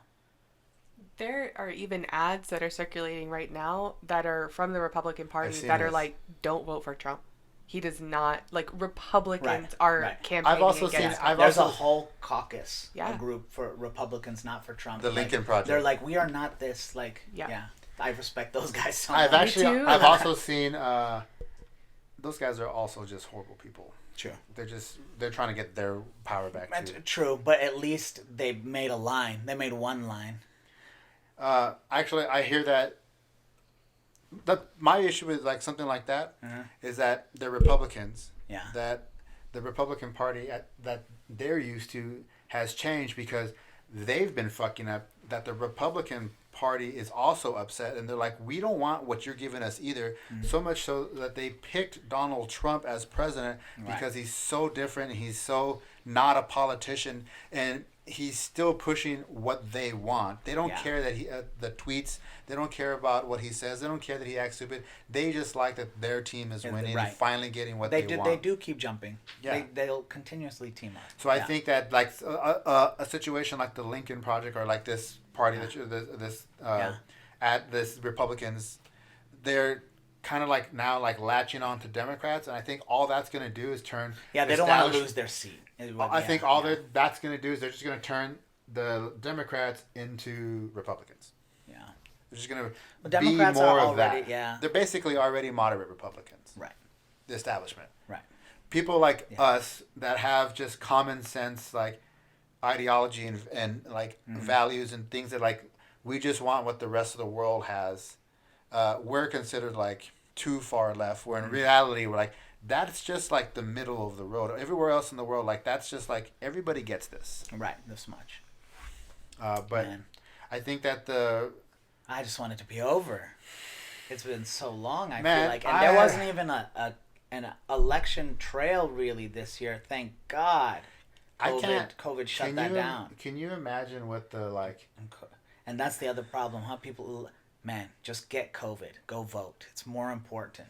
Speaker 4: There are even ads that are circulating right now that are from the Republican Party
Speaker 2: seen
Speaker 4: that are
Speaker 2: this.
Speaker 4: like, "Don't vote for Trump. He does not like." Republicans
Speaker 3: Right,
Speaker 4: are
Speaker 3: right.
Speaker 4: campaigning
Speaker 2: I've also seen-
Speaker 4: against.
Speaker 2: I've
Speaker 3: There's
Speaker 2: also-
Speaker 3: a whole caucus,
Speaker 4: Yeah.
Speaker 3: a group for Republicans, not for Trump.
Speaker 2: The
Speaker 3: Like,
Speaker 2: Lincoln Project.
Speaker 3: They're like, we are not this. Like,
Speaker 4: Yeah.
Speaker 3: yeah. I respect those guys so
Speaker 2: I've
Speaker 3: much.
Speaker 2: actually,
Speaker 4: too.
Speaker 2: I've also seen. Those guys are also just horrible people.
Speaker 3: True.
Speaker 2: They're trying to get their power back
Speaker 3: That's
Speaker 2: too.
Speaker 3: true, but at least they made a line. They made one line.
Speaker 2: Actually, I hear that. My issue with like something like that is that the Republicans,
Speaker 3: Yeah.
Speaker 2: that the Republican Party that they're used to has changed because they've been fucking up. That the Republican Party is also upset, and they're like, we don't want what you're giving us either. So much so that they picked Donald Trump as president because he's so different. He's so not a politician, and he's still pushing what they want. They don't
Speaker 3: Yeah.
Speaker 2: care that he the tweets. They don't care about what he says. They don't care that he acts stupid. They just like that their team is
Speaker 3: Yeah,
Speaker 2: winning
Speaker 3: right.
Speaker 2: and finally getting what
Speaker 3: They
Speaker 2: they
Speaker 3: do.
Speaker 2: want.
Speaker 3: They do keep jumping.
Speaker 2: Yeah.
Speaker 3: They'll continuously team up.
Speaker 2: So I
Speaker 3: Yeah.
Speaker 2: think that like a situation like the Lincoln Project or like this party that at this Republicans, they're kind of like now like latching on to Democrats, and I think all that's going to do is turn.
Speaker 3: Yeah, they don't want to
Speaker 2: establish-
Speaker 3: lose their seat.
Speaker 2: I think all that's going to do is they're just going to turn the Democrats into Republicans.
Speaker 3: Yeah.
Speaker 2: They're just going to
Speaker 3: But Democrats
Speaker 2: be more
Speaker 3: are
Speaker 2: of
Speaker 3: already
Speaker 2: that.
Speaker 3: yeah.
Speaker 2: They're basically already moderate Republicans.
Speaker 3: Right.
Speaker 2: The establishment.
Speaker 3: Right.
Speaker 2: People like
Speaker 3: Yeah.
Speaker 2: us that have just common sense like ideology and like values and things that like we just want what the rest of the world has. We're considered like too far left, where in reality we're like that's just like the middle of the road. Everywhere else in the world, like that's just like everybody gets this.
Speaker 3: Right. This much.
Speaker 2: But
Speaker 3: Man.
Speaker 2: I think that
Speaker 3: I just want it to be over. It's been so long. I
Speaker 2: Man,
Speaker 3: feel like, and there wasn't even an election trail really this year. Thank God. COVID shut that down.
Speaker 2: Can you imagine what the like?
Speaker 3: And that's the other problem, huh? People, man, just get COVID. Go vote. It's more important.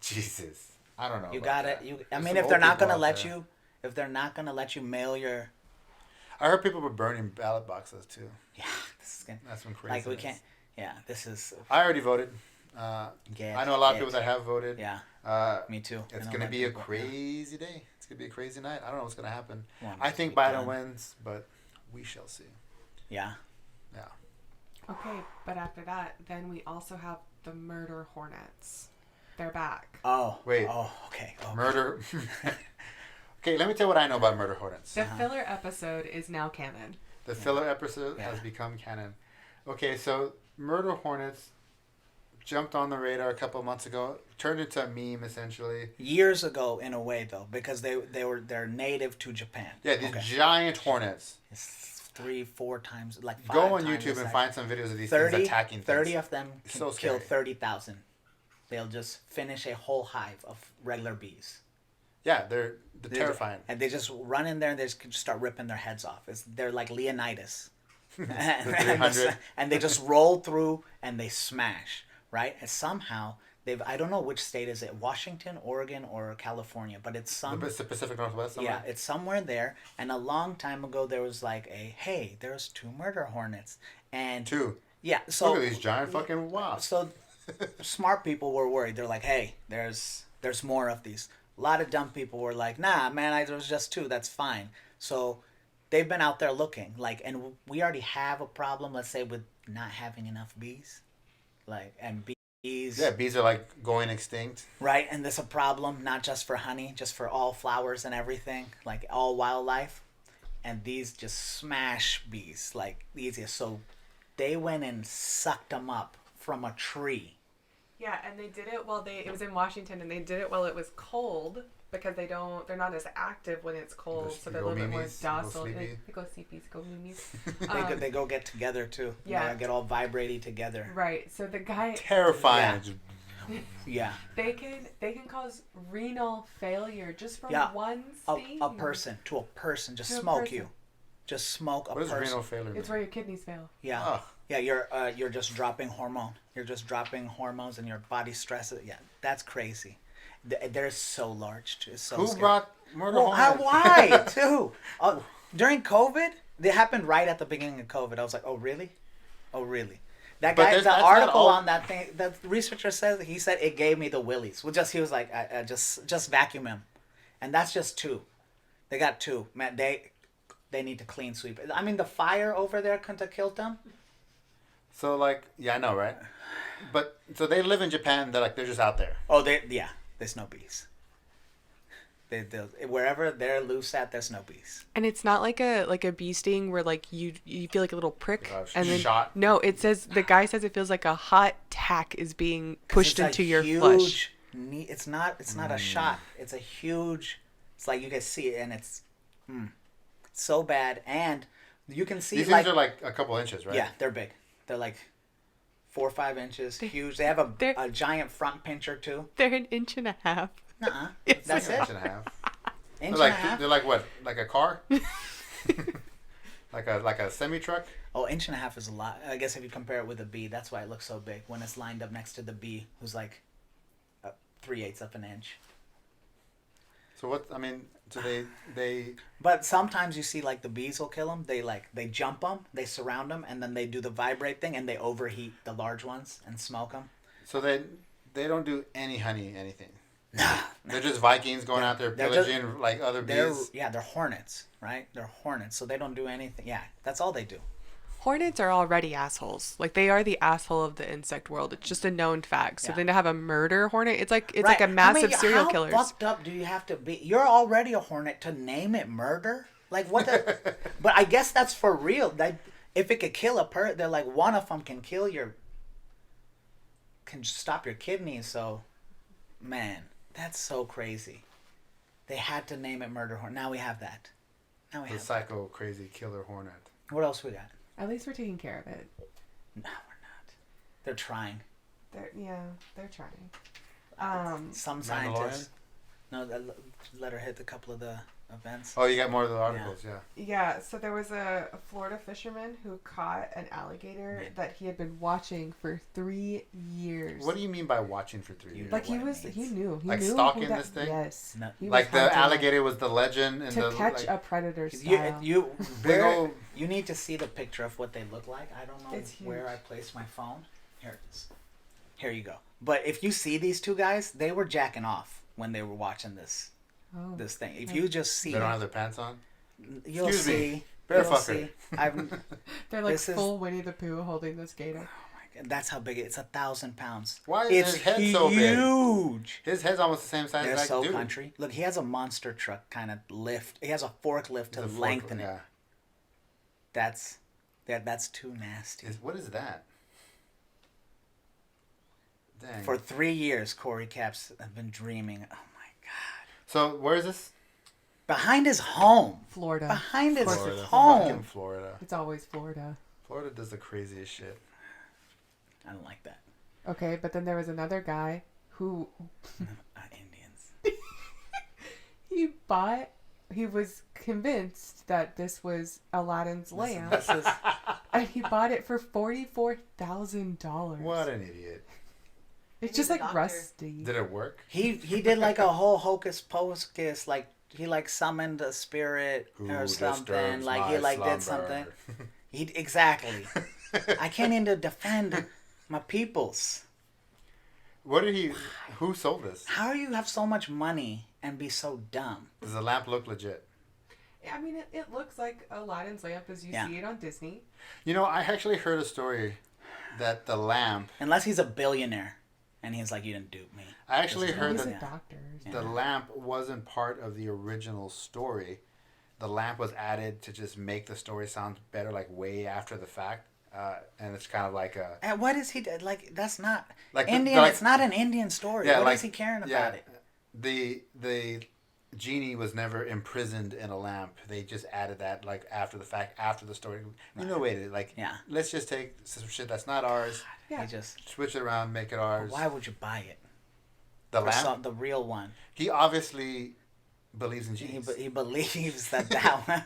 Speaker 2: Jesus, I don't know.
Speaker 3: You
Speaker 2: about
Speaker 3: got
Speaker 2: that.
Speaker 3: it. You. I
Speaker 2: There's
Speaker 3: mean,
Speaker 2: some
Speaker 3: if they're
Speaker 2: old
Speaker 3: not
Speaker 2: people
Speaker 3: gonna
Speaker 2: out
Speaker 3: let
Speaker 2: there.
Speaker 3: you, if they're not gonna let you mail your,
Speaker 2: I heard people were burning ballot boxes too.
Speaker 3: yeah, this is gonna,
Speaker 2: That's been crazy.
Speaker 3: like we can't. Yeah, this is.
Speaker 2: I already voted.
Speaker 3: Get
Speaker 2: I know a lot of
Speaker 3: it.
Speaker 2: people that have voted.
Speaker 3: Yeah,
Speaker 2: Me
Speaker 3: too.
Speaker 2: It's
Speaker 3: I know
Speaker 2: going to
Speaker 3: that
Speaker 2: be a
Speaker 3: people-
Speaker 2: crazy day. It's going to be a crazy night. I don't know what's going to happen.
Speaker 3: Well,
Speaker 2: I
Speaker 3: it's
Speaker 2: think
Speaker 3: gonna be
Speaker 2: Biden
Speaker 3: done.
Speaker 2: wins, but we shall see.
Speaker 3: Yeah.
Speaker 2: Yeah.
Speaker 4: Okay, but after that, then we also have the murder hornets. They're back.
Speaker 3: Oh.
Speaker 2: Wait.
Speaker 3: Oh. Okay. Oh.
Speaker 2: Murder. Okay, let me tell you what I know about murder hornets.
Speaker 4: The filler episode is now canon.
Speaker 2: The filler episode
Speaker 3: Yeah.
Speaker 2: has become canon. Okay, so murder hornets jumped on the radar a couple of months ago, turned into a meme essentially.
Speaker 3: Years ago, in a way, though, because they're native to Japan.
Speaker 2: Yeah, these
Speaker 3: Okay.
Speaker 2: giant hornets.
Speaker 3: It's 3-4 times, like 5
Speaker 2: Go on
Speaker 3: times
Speaker 2: YouTube
Speaker 3: the
Speaker 2: and
Speaker 3: size.
Speaker 2: find some videos of these
Speaker 3: 30,
Speaker 2: things attacking things.
Speaker 3: 30 of them can
Speaker 2: So
Speaker 3: kill
Speaker 2: scary.
Speaker 3: 30,000. They'll just finish a whole hive of regular bees.
Speaker 2: Yeah, they're terrifying.
Speaker 3: And they just run in there and they just can start ripping their heads off. They're like Leonidas.
Speaker 2: The 300.
Speaker 3: And they just roll through and they smash, right? And somehow I don't know which state is it, Washington, Oregon, or California, but it's
Speaker 2: It's the Pacific Northwest. Somewhere.
Speaker 3: yeah, it's somewhere there. And a long time ago, there was like hey, there's 2 murder hornets, and
Speaker 2: Two.
Speaker 3: yeah, so
Speaker 2: Look at these giant fucking wasps.
Speaker 3: so smart people were worried. They're like, hey, there's more of these. A lot of dumb people were like, nah, man, there was just 2. That's fine. So they've been out there looking, like, and we already have a problem, let's say, with not having enough bees, like, and bees.
Speaker 2: Yeah, bees are like going extinct.
Speaker 3: Right, and there's a problem not just for honey, just for all flowers and everything, like all wildlife. And these just smash bees like the easiest. So they went and sucked them up from a tree.
Speaker 4: Yeah, and they did it while it was in Washington, and they did it while it was cold because they're not as active when it's cold,
Speaker 2: Go-
Speaker 4: so
Speaker 2: go
Speaker 4: they're a little bit more
Speaker 2: memes, go
Speaker 4: docile.
Speaker 2: sleepy.
Speaker 4: They go sleepies, go memes.
Speaker 3: They go get together too.
Speaker 4: Yeah.
Speaker 3: They get all vibrating together.
Speaker 4: Right. So the guy,
Speaker 2: Terrifying.
Speaker 3: Yeah.
Speaker 4: they can cause renal failure just from
Speaker 3: Yeah.
Speaker 4: one
Speaker 3: A
Speaker 4: sting.
Speaker 3: person to a person just
Speaker 4: To a
Speaker 3: smoke
Speaker 4: person.
Speaker 3: you. just smoke a
Speaker 2: What does
Speaker 3: person.
Speaker 2: renal failure mean?
Speaker 4: It's where your kidneys fail.
Speaker 3: Yeah.
Speaker 2: Oh.
Speaker 3: Yeah, you're just dropping hormone. You're just dropping hormones and your body stresses. Yeah, that's crazy. They're so large too. It's so
Speaker 2: Who
Speaker 3: scary.
Speaker 2: brought murder
Speaker 3: Well,
Speaker 2: hornets?
Speaker 3: why too? During COVID, they happened right at the beginning of COVID. I was like, oh really? Oh really? That
Speaker 2: But
Speaker 3: guy,
Speaker 2: that's
Speaker 3: the
Speaker 2: not
Speaker 3: article
Speaker 2: all-
Speaker 3: on that thing, the researcher says he said it gave me the willies. Well, he was like, I just vacuum him, and that's just 2. They got 2. Man, they need to clean sweep. I mean, the fire over there couldn't have killed them.
Speaker 2: So like, yeah, I know, right? But so they live in Japan. They're just out there.
Speaker 3: Oh, there's no bees. They wherever they're loose at, there's no bees.
Speaker 4: And it's not like a bee sting where like you feel like a little prick and then
Speaker 2: Shot.
Speaker 4: no, it says the guy says it feels like a hot tack is being pushed
Speaker 3: It's
Speaker 4: into
Speaker 3: a
Speaker 4: your
Speaker 3: huge
Speaker 4: flesh.
Speaker 3: It's not a shot. It's a huge. It's like you can see it, and it's so bad, and you can see
Speaker 2: These
Speaker 3: like
Speaker 2: things are like a couple inches, right?
Speaker 3: yeah, they're big. They're like 4 or 5 inches, huge. They have
Speaker 4: they're-
Speaker 3: a giant front pincher too.
Speaker 4: They're an inch and a half.
Speaker 3: Nuh-uh.
Speaker 2: It's
Speaker 3: That's
Speaker 2: like an
Speaker 3: it.
Speaker 2: inch and a half.
Speaker 3: Inch
Speaker 2: They're
Speaker 3: and a half.
Speaker 2: they're like what? Like a car? like a semi truck?
Speaker 3: Oh, inch and a half is a lot. I guess if you compare it with a bee, that's why it looks so big when it's lined up next to the bee, who's like 3/8 of an inch.
Speaker 2: So what? I mean, so they
Speaker 3: But sometimes you see like the bees will kill them. They jump them, they surround them, and then they do the vibrate thing, and they overheat the large ones and smoke them.
Speaker 2: so they don't do any honey anything. They're just Vikings going out there
Speaker 3: they're just-
Speaker 2: pillaging like other
Speaker 3: They're
Speaker 2: bees.
Speaker 3: they're hornets, right? They're hornets, so they don't do anything. Yeah, that's all they do.
Speaker 4: Hornets are already assholes. Like they are the asshole of the insect world. It's just a known fact. So
Speaker 3: Yeah.
Speaker 4: then to have a murder hornet, it's like
Speaker 3: Right.
Speaker 4: a massive
Speaker 3: I mean,
Speaker 4: serial
Speaker 3: how
Speaker 4: killer.
Speaker 3: fucked up do you have to be? You're already a hornet to name it murder. Like what? The, but I guess that's for real. Like if it could kill a they're like one of them can kill can stop your kidneys. So, man, that's so crazy. They had to name it murder hornet. Now we have that. Now we
Speaker 2: The
Speaker 3: have.
Speaker 2: psycho crazy killer hornet.
Speaker 3: What else we got?
Speaker 4: At least we're taking care of it.
Speaker 3: No, we're not. They're trying.
Speaker 4: They're trying.
Speaker 3: Some
Speaker 2: Mandalorian?
Speaker 3: scientists. No, let her hit a couple of the events.
Speaker 2: Oh, you got more of the articles, yeah.
Speaker 4: Yeah, so there was a Florida fisherman who caught an alligator that he had been watching for 3 years.
Speaker 2: What do you mean by watching for 3 years?
Speaker 4: Like he
Speaker 3: what it
Speaker 4: was, he
Speaker 3: means?
Speaker 4: knew. He
Speaker 2: Like
Speaker 4: knew
Speaker 2: stalking
Speaker 4: who that,
Speaker 2: this thing?
Speaker 4: Yes.
Speaker 3: No.
Speaker 4: He was
Speaker 2: Like the
Speaker 4: hunting
Speaker 2: alligator was the legend and
Speaker 4: to
Speaker 2: the
Speaker 4: catch
Speaker 2: like,
Speaker 4: a predator
Speaker 3: You,
Speaker 4: style.
Speaker 3: you,
Speaker 2: Big
Speaker 3: where,
Speaker 2: old-
Speaker 3: you need to see the picture of what they look like. I don't know
Speaker 4: It's
Speaker 3: where
Speaker 4: huge.
Speaker 3: I placed my phone. Here it is. Here you go. But if you see these two guys, they were jacking off when they were watching this
Speaker 4: Oh.
Speaker 3: this thing. If you just see
Speaker 2: they don't
Speaker 3: it,
Speaker 2: have their pants on.
Speaker 3: you'll
Speaker 2: Excuse me.
Speaker 3: see.
Speaker 2: Bear
Speaker 3: You'll
Speaker 2: fucker.
Speaker 3: see. I've,
Speaker 4: They're like
Speaker 3: this is-
Speaker 4: full Winnie the Pooh holding this gator.
Speaker 3: that's how big it's 1,000 pounds.
Speaker 2: Why is
Speaker 3: It's
Speaker 2: his head so big?
Speaker 3: huge.
Speaker 2: His head's almost the same size
Speaker 3: They're
Speaker 2: as
Speaker 3: so
Speaker 2: that dude.
Speaker 3: country. Look, he has a monster truck kind of lift. He has a forklift to
Speaker 2: The fork-
Speaker 3: lengthen it.
Speaker 2: yeah.
Speaker 3: That's too nasty.
Speaker 2: What is that? Dang.
Speaker 3: For 3 years, Corey Caps have been dreaming. Oh my god!
Speaker 2: So where is this?
Speaker 3: Behind his home.
Speaker 4: Florida.
Speaker 3: Behind his
Speaker 2: Florida.
Speaker 3: home.
Speaker 2: Fucking Florida.
Speaker 4: It's always Florida.
Speaker 2: Florida does the craziest shit.
Speaker 3: I don't like that.
Speaker 4: Okay, but then there was another guy who
Speaker 3: Indians.
Speaker 4: he was convinced that this was Aladdin's lamp,
Speaker 3: This is
Speaker 4: and he bought it for $44,000.
Speaker 2: What an idiot.
Speaker 4: It's
Speaker 1: He's
Speaker 4: just
Speaker 1: a
Speaker 4: like
Speaker 1: doctor.
Speaker 4: rusty.
Speaker 2: Did it work?
Speaker 3: he did like a whole hocus pocus, like he like summoned a spirit or something,
Speaker 2: disturbs
Speaker 3: like he
Speaker 2: my
Speaker 3: like did
Speaker 2: slumber?
Speaker 3: something. He exactly. I can't even defend my peoples.
Speaker 2: What did he? Who sold this?
Speaker 3: How do you have so much money and be so dumb?
Speaker 2: Does the lamp look legit?
Speaker 4: I mean, it looks like Aladdin's lamp as you
Speaker 3: Yeah.
Speaker 4: see it on Disney.
Speaker 2: You know, I actually heard a story that the lamp.
Speaker 3: Unless he's a billionaire, and he's like, "You didn't dupe me."
Speaker 2: I actually heard
Speaker 4: He's
Speaker 2: that
Speaker 4: a doctor.
Speaker 2: the lamp wasn't part of the original story. The lamp was added to just make the story sound better, like way after the fact. And it's kind of like a
Speaker 3: And what is he like? That's not
Speaker 2: Like the-
Speaker 3: Indian.
Speaker 2: like-
Speaker 3: it's not an Indian story.
Speaker 2: Yeah,
Speaker 3: What
Speaker 2: like-
Speaker 3: is he caring
Speaker 2: yeah.
Speaker 3: about it?
Speaker 2: the genie was never imprisoned in a lamp. They just added that like after the fact, after the story. You know, wait, like
Speaker 3: Yeah.
Speaker 2: let's just take some shit that's not ours,
Speaker 4: Yeah.
Speaker 3: He just.
Speaker 2: switch it around, make it ours.
Speaker 3: Why would you buy it?
Speaker 2: The
Speaker 3: For
Speaker 2: lamp?
Speaker 3: the real one.
Speaker 2: He obviously believes in
Speaker 3: He,
Speaker 2: genies.
Speaker 3: he believes that one.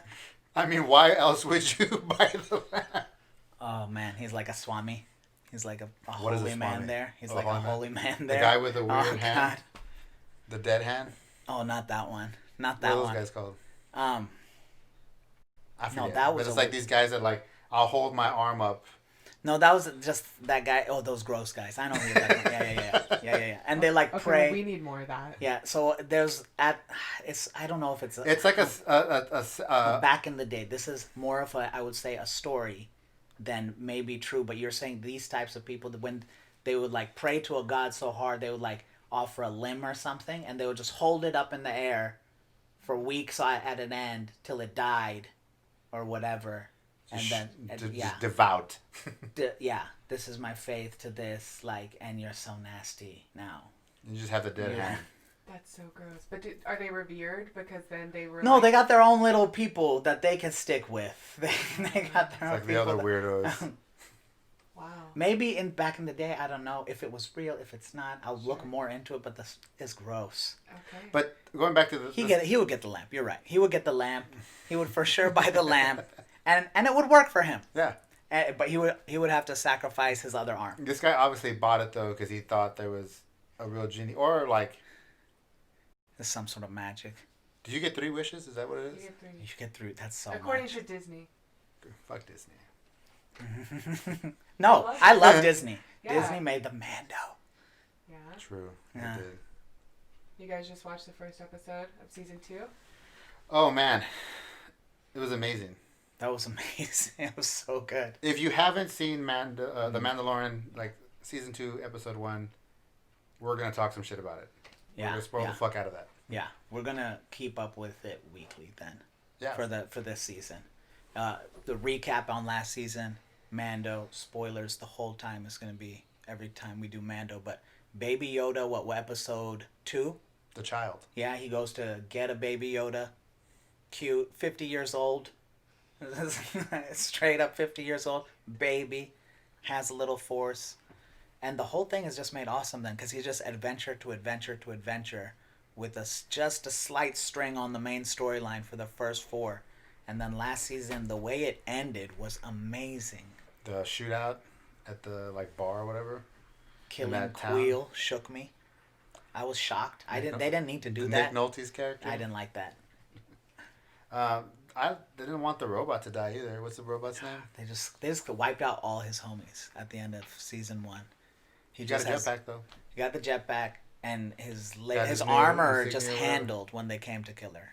Speaker 2: I mean, why else would you buy the lamp?
Speaker 3: Oh man, he's like a swami. He's like a
Speaker 2: What is a
Speaker 3: holy man
Speaker 2: swami?
Speaker 3: there. He's
Speaker 2: Oh,
Speaker 3: like
Speaker 2: holy
Speaker 3: a
Speaker 2: man?
Speaker 3: holy man
Speaker 2: The
Speaker 3: there.
Speaker 2: guy with the weird
Speaker 3: Oh,
Speaker 2: hand?
Speaker 3: God.
Speaker 2: The dead hand?
Speaker 3: Oh, not that one. Not
Speaker 2: What
Speaker 3: that
Speaker 2: are those
Speaker 3: one.
Speaker 2: guys called?
Speaker 3: Um,
Speaker 2: I forget.
Speaker 3: that was
Speaker 2: but it's
Speaker 3: a-
Speaker 2: like these guys that like, I'll hold my arm up.
Speaker 3: no, that was just that guy. Oh, those gross guys. I know who you're talking about. Yeah. And they like
Speaker 4: Okay,
Speaker 3: pray.
Speaker 4: well, we need more of that.
Speaker 3: Yeah. So it's I don't know if it's
Speaker 2: It's like a
Speaker 3: back in the day. This is more of I would say a story than maybe true. But you're saying these types of people that when they would like pray to a god so hard they would like offer a limb or something and they would just hold it up in the air for weeks at an end till it died or whatever. And then
Speaker 2: just devout.
Speaker 3: yeah, this is my faith to this, like, and you're so nasty now.
Speaker 2: You just have the dead
Speaker 3: Yeah.
Speaker 2: hand.
Speaker 4: That's so gross. But are they revered? Because then they were.
Speaker 3: No, they got their own little people that they can stick with. They got their
Speaker 2: It's
Speaker 3: own
Speaker 2: like the
Speaker 3: people.
Speaker 2: other weirdos.
Speaker 4: Wow.
Speaker 3: Maybe back in the day, I don't know if it was real. If it's not, I'll look more into it. But this is gross.
Speaker 4: Okay.
Speaker 2: But going back to the
Speaker 3: He would get the lamp. You're right. He would get the lamp. He would for sure buy the lamp, and it would work for him.
Speaker 2: yeah,
Speaker 3: But he would have to sacrifice his other arm.
Speaker 2: this guy obviously bought it though because he thought there was a real genie, or like,
Speaker 3: It's some sort of magic.
Speaker 2: did you get 3 wishes? Is that what it is?
Speaker 4: You get three.
Speaker 3: You get through. That's so
Speaker 4: According
Speaker 3: much.
Speaker 4: to Disney.
Speaker 2: Fuck Disney.
Speaker 3: No,
Speaker 4: love
Speaker 3: I love
Speaker 2: it.
Speaker 3: Disney.
Speaker 4: Yeah.
Speaker 3: Disney made the Mando.
Speaker 4: Yeah.
Speaker 2: True.
Speaker 3: Yeah.
Speaker 2: It did.
Speaker 4: You guys just watched the first episode of season 2?
Speaker 2: Oh man, it was amazing.
Speaker 3: That was amazing. It was so good.
Speaker 2: If you haven't seen the Mandalorian, like season 2, episode 1, we're gonna talk some shit about it. We're
Speaker 3: Yeah,
Speaker 2: gonna spoil
Speaker 3: yeah.
Speaker 2: the fuck out of that.
Speaker 3: Yeah, we're gonna keep up with it weekly then
Speaker 2: Yeah.
Speaker 3: for this season. The recap on last season, Mando spoilers the whole time is gonna be every time we do Mando. But Baby Yoda, what episode 2?
Speaker 2: The child.
Speaker 3: Yeah, he goes to get a Baby Yoda, cute, 50 years old, straight up 50 years old, baby, has a little force, and the whole thing is just made awesome then because he's just adventure to adventure to adventure with just a slight string on the main storyline for the first 4. And then last season, the way it ended was amazing.
Speaker 2: The shootout at the like bar or whatever.
Speaker 3: Killing
Speaker 2: that town.
Speaker 3: Queel shook me. I was shocked. They didn't need to do
Speaker 2: Nick
Speaker 3: that.
Speaker 2: Nolte's character.
Speaker 3: I didn't like that.
Speaker 2: I didn't want the robot to die either. What's the robot's name?
Speaker 3: They just wiped out all his homies at the end of season 1.
Speaker 2: He got a jetpack though.
Speaker 3: He got the jetpack, and his
Speaker 2: Got
Speaker 3: his
Speaker 2: his new
Speaker 3: armor
Speaker 2: insignia
Speaker 3: just
Speaker 2: or whatever.
Speaker 3: handled when they came to kill her.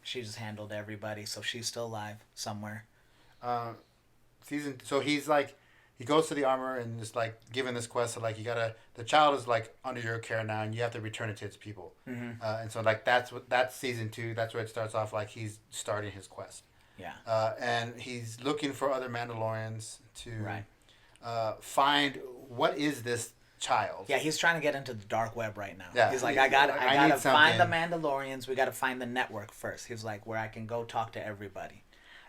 Speaker 3: She just handled everybody, so she's still alive somewhere.
Speaker 2: So he's like, he goes to the armor and is like given this quest of like the child is like under your care now and you have to return it to its people.
Speaker 3: Mm-hmm.
Speaker 2: And so like that's season 2. That's where it starts off like he's starting his quest.
Speaker 3: Yeah.
Speaker 2: And he's looking for other Mandalorians to
Speaker 3: Right.
Speaker 2: find what is this child.
Speaker 3: Yeah, he's trying to get into the dark web right now.
Speaker 2: Yeah.
Speaker 3: He's like, I gotta
Speaker 2: need
Speaker 3: find the
Speaker 2: something.
Speaker 3: Mandalorians. We gotta find the network first. He's like, where I can go talk to everybody.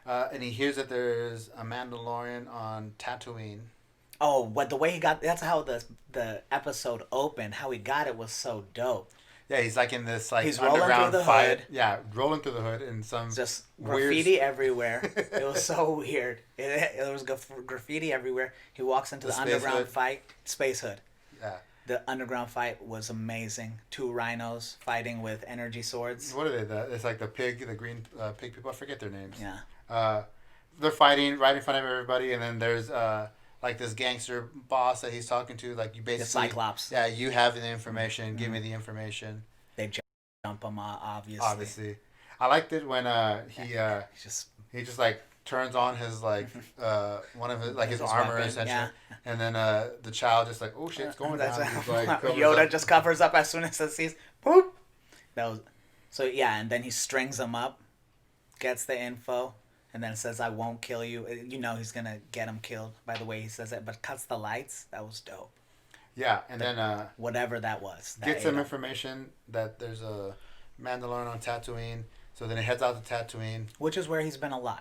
Speaker 2: And he hears that there's a Mandalorian on Tatooine.
Speaker 3: Oh, what the way he got? That's how the episode opened. How he got it was so dope.
Speaker 2: Yeah, he's like in this like
Speaker 3: He's rolling
Speaker 2: underground
Speaker 3: through the
Speaker 2: fight.
Speaker 3: hood.
Speaker 2: Yeah, rolling through the hood in some
Speaker 3: Just
Speaker 2: weird
Speaker 3: graffiti everywhere. It was so weird. There was graffiti everywhere. He walks into
Speaker 2: The
Speaker 3: the
Speaker 2: space
Speaker 3: underground
Speaker 2: hood.
Speaker 3: fight. Space hood.
Speaker 2: Yeah.
Speaker 3: The underground fight was amazing. 2 rhinos fighting with energy swords.
Speaker 2: What are they? It's like the green pig people. I forget their names.
Speaker 3: Yeah.
Speaker 2: They're fighting right in front of everybody, and then there's like this gangster boss that he's talking to. Like you basically,
Speaker 3: The Cyclops.
Speaker 2: Yeah, you have the information. Give me the information.
Speaker 3: They jump him, obviously.
Speaker 2: Obviously, I liked it when
Speaker 3: He's just
Speaker 2: he just like turns on his like one of his like his armor
Speaker 3: weapon,
Speaker 2: essentially,
Speaker 3: yeah.
Speaker 2: and then the child just like oh shit, it's going
Speaker 3: That's
Speaker 2: down. He's, like, covers
Speaker 3: Yoda
Speaker 2: up.
Speaker 3: just covers up as soon as it sees. Boop. That was so yeah, and then he strings him up, gets the info, and then says, "I won't kill you." You know he's gonna get him killed by the way he says it, but cuts the lights. That was dope.
Speaker 2: Yeah, and then
Speaker 3: Whatever that was. That
Speaker 2: get some
Speaker 3: ate him.
Speaker 2: information that there's a Mandalorian on Tatooine. So then he heads out to Tatooine.
Speaker 3: Which is where he's been a lot.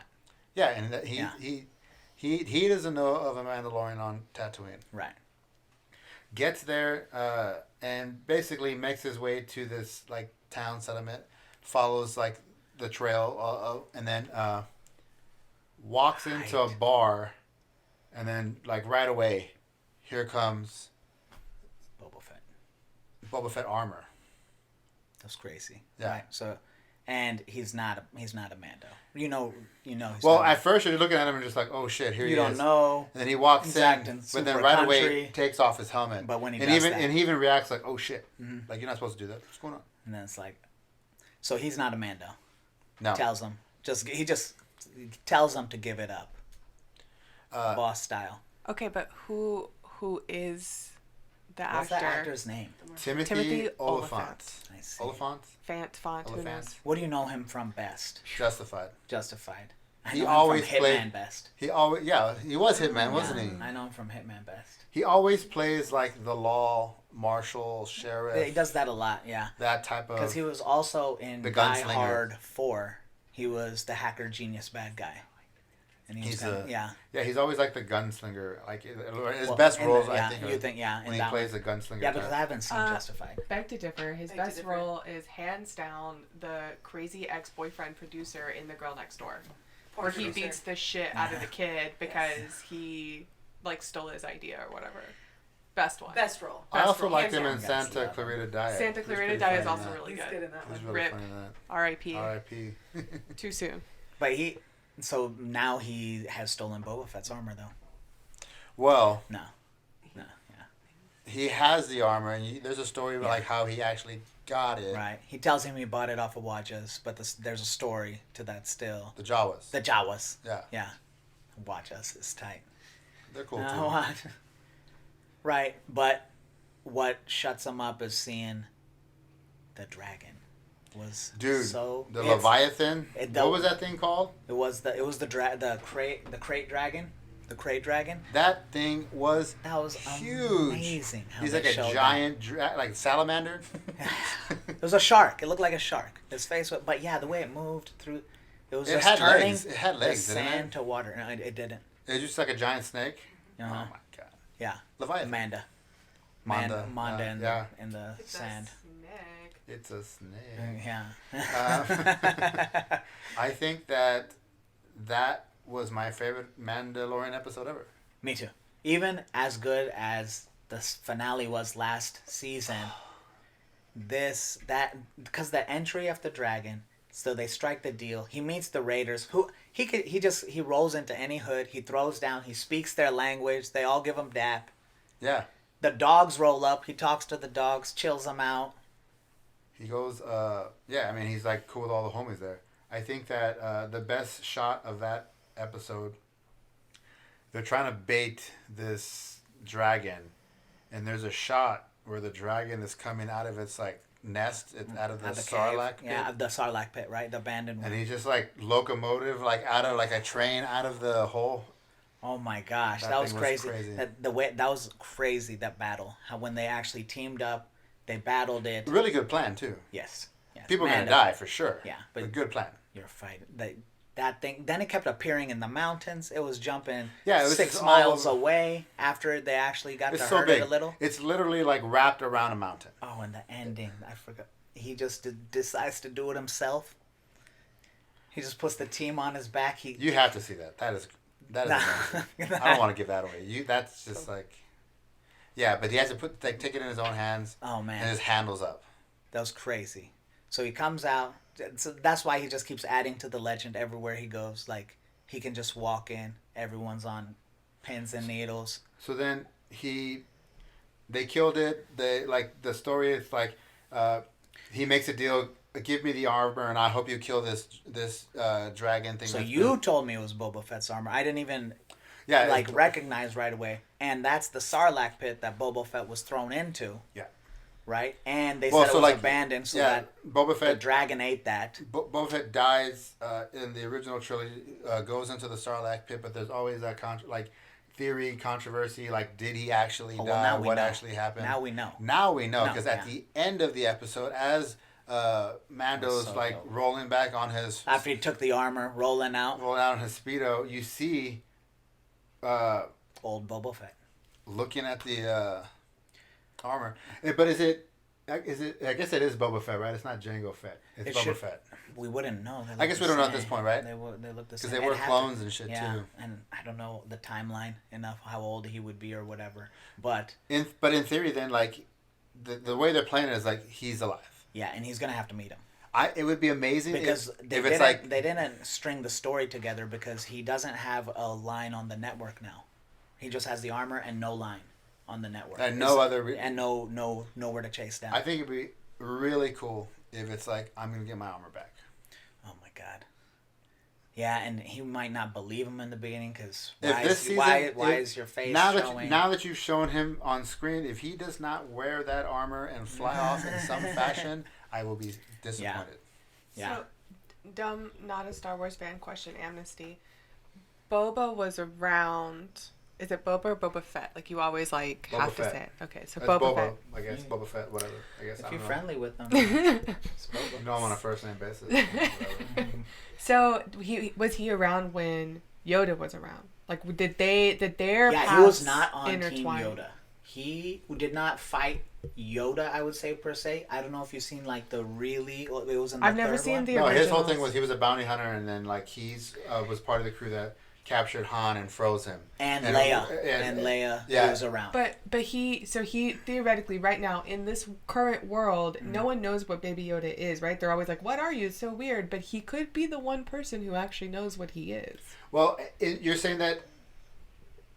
Speaker 2: Yeah, and that
Speaker 3: Yeah.
Speaker 2: he doesn't know of a Mandalorian on Tatooine.
Speaker 3: Right.
Speaker 2: Gets there and basically makes his way to this like town settlement, follows like the trail, and then walks into a bar, and then like right away, here comes Boba Fett armor.
Speaker 3: That's crazy.
Speaker 2: Yeah.
Speaker 3: Right. So, and he's not a Mando. You know. He's
Speaker 2: Well,
Speaker 3: not,
Speaker 2: at first you're looking at him and just like, oh shit, here he
Speaker 3: you
Speaker 2: is.
Speaker 3: don't know.
Speaker 2: And then he walks
Speaker 3: Exact
Speaker 2: in,
Speaker 3: and
Speaker 2: but then
Speaker 3: super
Speaker 2: right away
Speaker 3: country.
Speaker 2: takes off his helmet.
Speaker 3: But when he
Speaker 2: and
Speaker 3: does
Speaker 2: even
Speaker 3: that-
Speaker 2: and he even reacts like, oh shit,
Speaker 3: Mhm.
Speaker 2: like you're not supposed to do that. What's going on?
Speaker 3: And then it's like, so he's not a Mando.
Speaker 2: No.
Speaker 3: Tells him he just tells him to give it up. Boss style.
Speaker 4: Okay, but who is the
Speaker 3: What's
Speaker 4: actor?
Speaker 3: the actor's name?
Speaker 2: Timothy Oliphant.
Speaker 3: I see.
Speaker 2: Oliphant?
Speaker 4: Font. Who
Speaker 2: Oliphant.
Speaker 4: knows?
Speaker 3: What do you know him from best?
Speaker 2: Justified.
Speaker 3: Justified. I
Speaker 2: He
Speaker 3: know him
Speaker 2: always
Speaker 3: from Hitman
Speaker 2: played-
Speaker 3: best.
Speaker 2: He always, he was Hitman, wasn't he?
Speaker 3: I know him from Hitman best.
Speaker 2: He always plays like the law, marshal, sheriff,
Speaker 3: He does that a lot, yeah.
Speaker 2: that type of.
Speaker 3: Because he was also in
Speaker 2: The
Speaker 3: Die
Speaker 2: gunslinger.
Speaker 3: Hard 4. He was the hacker genius bad guy. And
Speaker 2: He's
Speaker 3: kinda,
Speaker 2: a-
Speaker 3: yeah.
Speaker 2: Yeah, he's always like the gunslinger. Like his
Speaker 3: Well,
Speaker 2: best
Speaker 3: in
Speaker 2: roles,
Speaker 3: the-
Speaker 2: I
Speaker 3: yeah,
Speaker 2: think,
Speaker 3: you
Speaker 2: are
Speaker 3: think, yeah, in
Speaker 2: when he
Speaker 3: that
Speaker 2: plays
Speaker 3: one.
Speaker 2: the gunslinger.
Speaker 3: Yeah, because
Speaker 2: type.
Speaker 3: I haven't seen Justified.
Speaker 4: Beg to differ. His
Speaker 1: Beg to
Speaker 4: best
Speaker 1: differ.
Speaker 4: role is hands down the crazy ex-boyfriend producer in The Girl Next Door, where he
Speaker 1: producer.
Speaker 4: beats the shit out of the kid because he like stole his idea or whatever. Best one.
Speaker 1: Best role.
Speaker 2: I also
Speaker 4: role,
Speaker 2: liked
Speaker 4: hands
Speaker 2: him in
Speaker 3: down. Gotta see
Speaker 2: Santa
Speaker 3: that.
Speaker 2: Clarita Diet.
Speaker 4: Santa
Speaker 2: He was
Speaker 4: Clarita
Speaker 2: pretty
Speaker 4: Diet is
Speaker 2: funny in
Speaker 4: also
Speaker 2: that.
Speaker 4: really
Speaker 1: He's
Speaker 4: good.
Speaker 1: good in that
Speaker 2: He was
Speaker 1: one.
Speaker 2: really
Speaker 4: Rip.
Speaker 2: funny in that.
Speaker 4: R.I.P.
Speaker 2: R.I.P.
Speaker 4: Too soon.
Speaker 3: But so now he has stolen Boba Fett's armor, though.
Speaker 2: Well,
Speaker 3: No, yeah.
Speaker 2: he has the armor, and there's a story about
Speaker 3: Yeah.
Speaker 2: like how he actually got it.
Speaker 3: Right. He tells him he bought it off of Watches, but there's a story to that still.
Speaker 2: The Jawas.
Speaker 3: The Jawas.
Speaker 2: Yeah,
Speaker 3: Yeah. Watches is tight.
Speaker 2: they're cool
Speaker 3: No,
Speaker 2: too.
Speaker 3: what? Right, but what shuts him up is seeing the dragon. Was
Speaker 2: Dude,
Speaker 3: so
Speaker 2: the
Speaker 3: it's-
Speaker 2: Leviathan.
Speaker 3: it-
Speaker 2: What was that thing called?
Speaker 3: It was the crate dragon. The crate dragon.
Speaker 2: That thing was
Speaker 3: That was
Speaker 2: huge.
Speaker 3: amazing. How
Speaker 2: He's
Speaker 3: they
Speaker 2: like a
Speaker 3: showed
Speaker 2: giant, like salamander.
Speaker 3: that. It was a shark. It looked like a shark. His face was, but yeah, the way it moved through, it was
Speaker 2: It
Speaker 3: just
Speaker 2: had
Speaker 3: turning
Speaker 2: legs. It had legs,
Speaker 3: the
Speaker 2: didn't
Speaker 3: sand
Speaker 2: it?
Speaker 3: to water. No, it didn't.
Speaker 2: It's just like a giant snake.
Speaker 3: Uh-huh.
Speaker 2: Oh my god.
Speaker 3: Yeah,
Speaker 2: Leviathan.
Speaker 3: Manda
Speaker 2: Manda,
Speaker 3: in,
Speaker 2: yeah.
Speaker 3: in the
Speaker 4: It's
Speaker 3: sand.
Speaker 4: a snake.
Speaker 2: It's a snake.
Speaker 3: Yeah.
Speaker 2: I think that was my favorite Mandalorian episode ever.
Speaker 3: Me too. Even as good as the finale was last season, because the entry of the dragon, so they strike the deal. He meets the raiders. Who he rolls into any hood. He throws down. He speaks their language. They all give him dap.
Speaker 2: Yeah.
Speaker 3: The dogs roll up. He talks to the dogs, chills them out.
Speaker 2: He goes, yeah, I mean, he's like cool with all the homies there. I think that the best shot of that episode, they're trying to bait this dragon, and there's a shot where the dragon is coming out of its like nest, out of the Sarlacc pit.
Speaker 3: Yeah, the Sarlacc pit, right? The abandoned one.
Speaker 2: And he's just like locomotive, like out of like a train out of the hole.
Speaker 3: Oh my gosh,
Speaker 2: That
Speaker 3: that was
Speaker 2: thing was
Speaker 3: crazy.
Speaker 2: crazy.
Speaker 3: That was crazy. That battle, how when they actually teamed up, they battled it.
Speaker 2: Really good plan too.
Speaker 3: Yes.
Speaker 2: People are
Speaker 3: Man,
Speaker 2: gonna die for sure.
Speaker 3: Yeah,
Speaker 2: but
Speaker 3: but
Speaker 2: good plan.
Speaker 3: you're fighting that thing. Then it kept appearing in the mountains. It was jumping.
Speaker 2: Yeah, it was
Speaker 3: 6
Speaker 2: just
Speaker 3: miles
Speaker 2: all-
Speaker 3: away after they actually got
Speaker 2: It's
Speaker 3: to
Speaker 2: so
Speaker 3: hurt
Speaker 2: big.
Speaker 3: it a little.
Speaker 2: It's literally like wrapped around a mountain.
Speaker 3: Oh, and the ending, I forgot. He just decides to do it himself. He just puts the team on his back.
Speaker 2: You have to see that. That is amazing. I don't want to give that away. That's just like, yeah. But he has to take it in his own hands.
Speaker 3: Oh man,
Speaker 2: And his handles up.
Speaker 3: that was crazy. So he comes out. So that's why he just keeps adding to the legend everywhere he goes. Like he can just walk in. Everyone's on pins and needles.
Speaker 2: So then they killed it. The story is like, he makes a deal. Give me the armor, and I hope you kill this dragon thing.
Speaker 3: So
Speaker 2: that's
Speaker 3: you
Speaker 2: been-"
Speaker 3: told me it was Boba Fett's armor. I didn't even
Speaker 2: yeah,
Speaker 3: like
Speaker 2: it's-
Speaker 3: recognize right away. And that's the Sarlacc pit that Boba Fett was thrown into.
Speaker 2: Yeah.
Speaker 3: Right? And they
Speaker 2: Well,
Speaker 3: said it
Speaker 2: so,
Speaker 3: was
Speaker 2: like,
Speaker 3: abandoned so
Speaker 2: yeah,
Speaker 3: that
Speaker 2: Boba
Speaker 3: the
Speaker 2: Fett.
Speaker 3: dragon ate that.
Speaker 2: Boba Fett dies in the original trilogy. Goes into the Sarlacc pit, but there's always that theory, controversy. Like, did he actually
Speaker 3: Oh,
Speaker 2: die?
Speaker 3: well, now we
Speaker 2: What
Speaker 3: know.
Speaker 2: actually happened?
Speaker 3: Now we know.
Speaker 2: Now we know
Speaker 3: No,
Speaker 2: because at
Speaker 3: yeah.
Speaker 2: the end of the episode, as Mando's
Speaker 3: so
Speaker 2: like
Speaker 3: dope.
Speaker 2: rolling back on his
Speaker 3: After he took the armor, rolling out,
Speaker 2: rolling out on his speedo, you see
Speaker 3: old Boba Fett.
Speaker 2: looking at the armor. But is it? I guess it is Boba Fett, right? It's not Jango Fett. It's
Speaker 3: It
Speaker 2: Boba
Speaker 3: should-
Speaker 2: Fett.
Speaker 3: We wouldn't know. They
Speaker 2: I
Speaker 3: look
Speaker 2: guess
Speaker 3: the
Speaker 2: we don't know at
Speaker 3: same.
Speaker 2: this point, right?
Speaker 3: They look the
Speaker 2: Because
Speaker 3: same.
Speaker 2: they
Speaker 3: It'd
Speaker 2: were
Speaker 3: have to-
Speaker 2: clones and shit
Speaker 3: yeah,
Speaker 2: too.
Speaker 3: and I don't know the timeline enough how old he would be or whatever. But
Speaker 2: But in theory, then like the way they're playing it is like he's alive.
Speaker 3: yeah, and he's gonna have to meet him
Speaker 2: It would be amazing
Speaker 3: because
Speaker 2: if
Speaker 3: they
Speaker 2: it's
Speaker 3: didn't
Speaker 2: like
Speaker 3: they didn't string the story together because he doesn't have a line on the network now. He just has the armor and no line on the network.
Speaker 2: and no other.
Speaker 3: and nowhere to chase down.
Speaker 2: I think it'd be really cool if it's like I'm gonna get my armor back.
Speaker 3: Oh my god. Yeah, and he might not believe him in the beginning because
Speaker 2: If
Speaker 3: why,
Speaker 2: this
Speaker 3: is,
Speaker 2: season,
Speaker 3: why is your face showing?
Speaker 2: now that you've shown him on screen, if he does not wear that armor and fly off in some fashion, I will be disappointed.
Speaker 3: Yeah.
Speaker 4: So, dumb, not a Star Wars fan question, Amnesty. Boba was around. Is it Boba or Boba Fett? Like you always like
Speaker 2: Boba
Speaker 4: have
Speaker 2: Fett.
Speaker 4: to say it. Okay, so
Speaker 2: That's
Speaker 4: Boba
Speaker 2: Boba,
Speaker 4: Fett.
Speaker 2: I guess Boba Fett, whatever. I guess I
Speaker 3: If
Speaker 2: don't
Speaker 3: you're
Speaker 2: know.
Speaker 3: friendly with them, it's Boba.
Speaker 2: No, I'm on a first name basis. Whatever.
Speaker 4: So was he around when Yoda was around? Like did their
Speaker 3: Yeah, he
Speaker 4: paths
Speaker 3: was not on Team
Speaker 4: intertwine?
Speaker 3: Yoda. He did not fight Yoda, I would say, per se. I don't know if you've seen like the really. It was in the
Speaker 4: I've never
Speaker 3: third
Speaker 4: seen
Speaker 3: one.
Speaker 4: the
Speaker 2: No, his whole
Speaker 4: originals.
Speaker 2: thing was he was a bounty hunter, and then like he's was part of the crew that captured Han and froze him.
Speaker 3: And
Speaker 2: And-
Speaker 3: Leia.
Speaker 2: and-
Speaker 3: And Leia
Speaker 2: yeah.
Speaker 3: was around.
Speaker 4: But he theoretically right now in this current world, no one knows what Baby Yoda is, right? They're always like, "What are you?" It's so weird, but he could be the one person who actually knows what he is.
Speaker 2: Well, you're saying that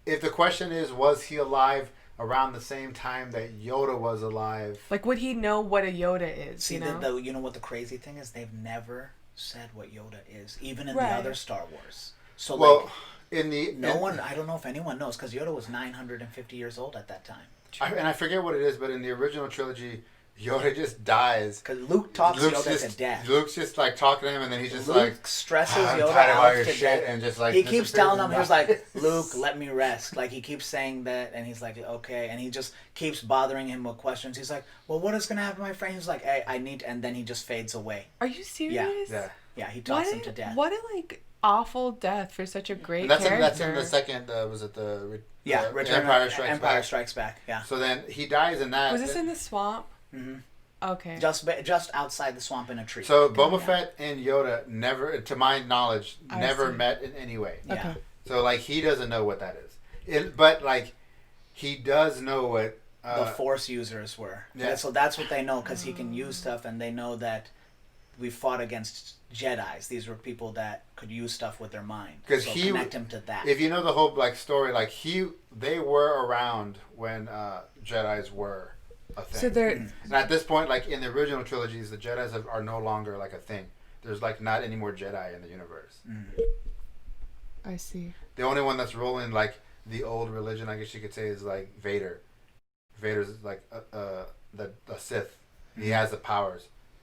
Speaker 2: if the question is, was he alive around the same time that Yoda was alive?
Speaker 4: Like, would he know what a Yoda is?
Speaker 3: See,
Speaker 4: you know?
Speaker 3: you know what the crazy thing is? They've never said what Yoda is, even in
Speaker 4: Right.
Speaker 3: the other Star Wars. So
Speaker 2: Well,
Speaker 3: like,
Speaker 2: in the
Speaker 3: I don't know if anyone knows because Yoda was 950 years old at that time.
Speaker 2: and I forget what it is, but in the original trilogy, Yoda just dies.
Speaker 3: Because Luke talks
Speaker 2: Luke's
Speaker 3: Yoda
Speaker 2: just
Speaker 3: to death.
Speaker 2: Luke's just like talking to him, and then he's just
Speaker 3: Luke
Speaker 2: like,
Speaker 3: stresses
Speaker 2: "I'm
Speaker 3: Yoda
Speaker 2: tired of all
Speaker 3: out
Speaker 2: your
Speaker 3: to
Speaker 2: shit,"
Speaker 3: death.
Speaker 2: and just like
Speaker 3: He keeps
Speaker 2: disappears
Speaker 3: telling him,
Speaker 2: and
Speaker 3: he's
Speaker 2: dies.
Speaker 3: like, Luke, let me rest. Like, he keeps saying that, and he's like, okay. And he just keeps bothering him with questions. He's like, well, what is going to happen to my friend? He's like, hey, I need... And then he just fades away.
Speaker 4: Are you serious?
Speaker 2: yeah.
Speaker 3: Yeah, he talks
Speaker 4: What
Speaker 3: him to death.
Speaker 4: What a like awful death for such a great
Speaker 2: And that's
Speaker 4: character.
Speaker 2: in the second. Was it the
Speaker 3: Return
Speaker 2: Empire Strikes
Speaker 3: Empire
Speaker 2: Back?
Speaker 3: Strikes Back, yeah.
Speaker 2: So then he dies in that.
Speaker 4: Was this in the swamp?
Speaker 3: hmm
Speaker 4: Okay.
Speaker 3: Just outside the swamp in a tree.
Speaker 2: So Boba
Speaker 4: Yeah.
Speaker 2: Fett and Yoda never, to my knowledge,
Speaker 5: I
Speaker 2: never
Speaker 5: see.
Speaker 2: met in any way.
Speaker 3: yeah.
Speaker 5: Okay.
Speaker 2: So like he doesn't know what that is. But like he does know what
Speaker 3: The Force users were.
Speaker 2: Yeah.
Speaker 3: So that's what they know because he can use stuff, and they know that we fought against Jedis. These were people that could use stuff with their mind.
Speaker 2: 'Cause
Speaker 3: so
Speaker 2: he-
Speaker 3: connect him to that.
Speaker 2: If you know the whole like story, like they were around when Jedi's were a thing.
Speaker 5: So there,
Speaker 2: And at this point, like in the original trilogies, the Jedi's are no longer like a thing. There's like not any more Jedi in the universe.
Speaker 5: I see.
Speaker 2: The only one that's ruling like the old religion, I guess you could say, is like Vader. Vader's like the Sith. He has the powers.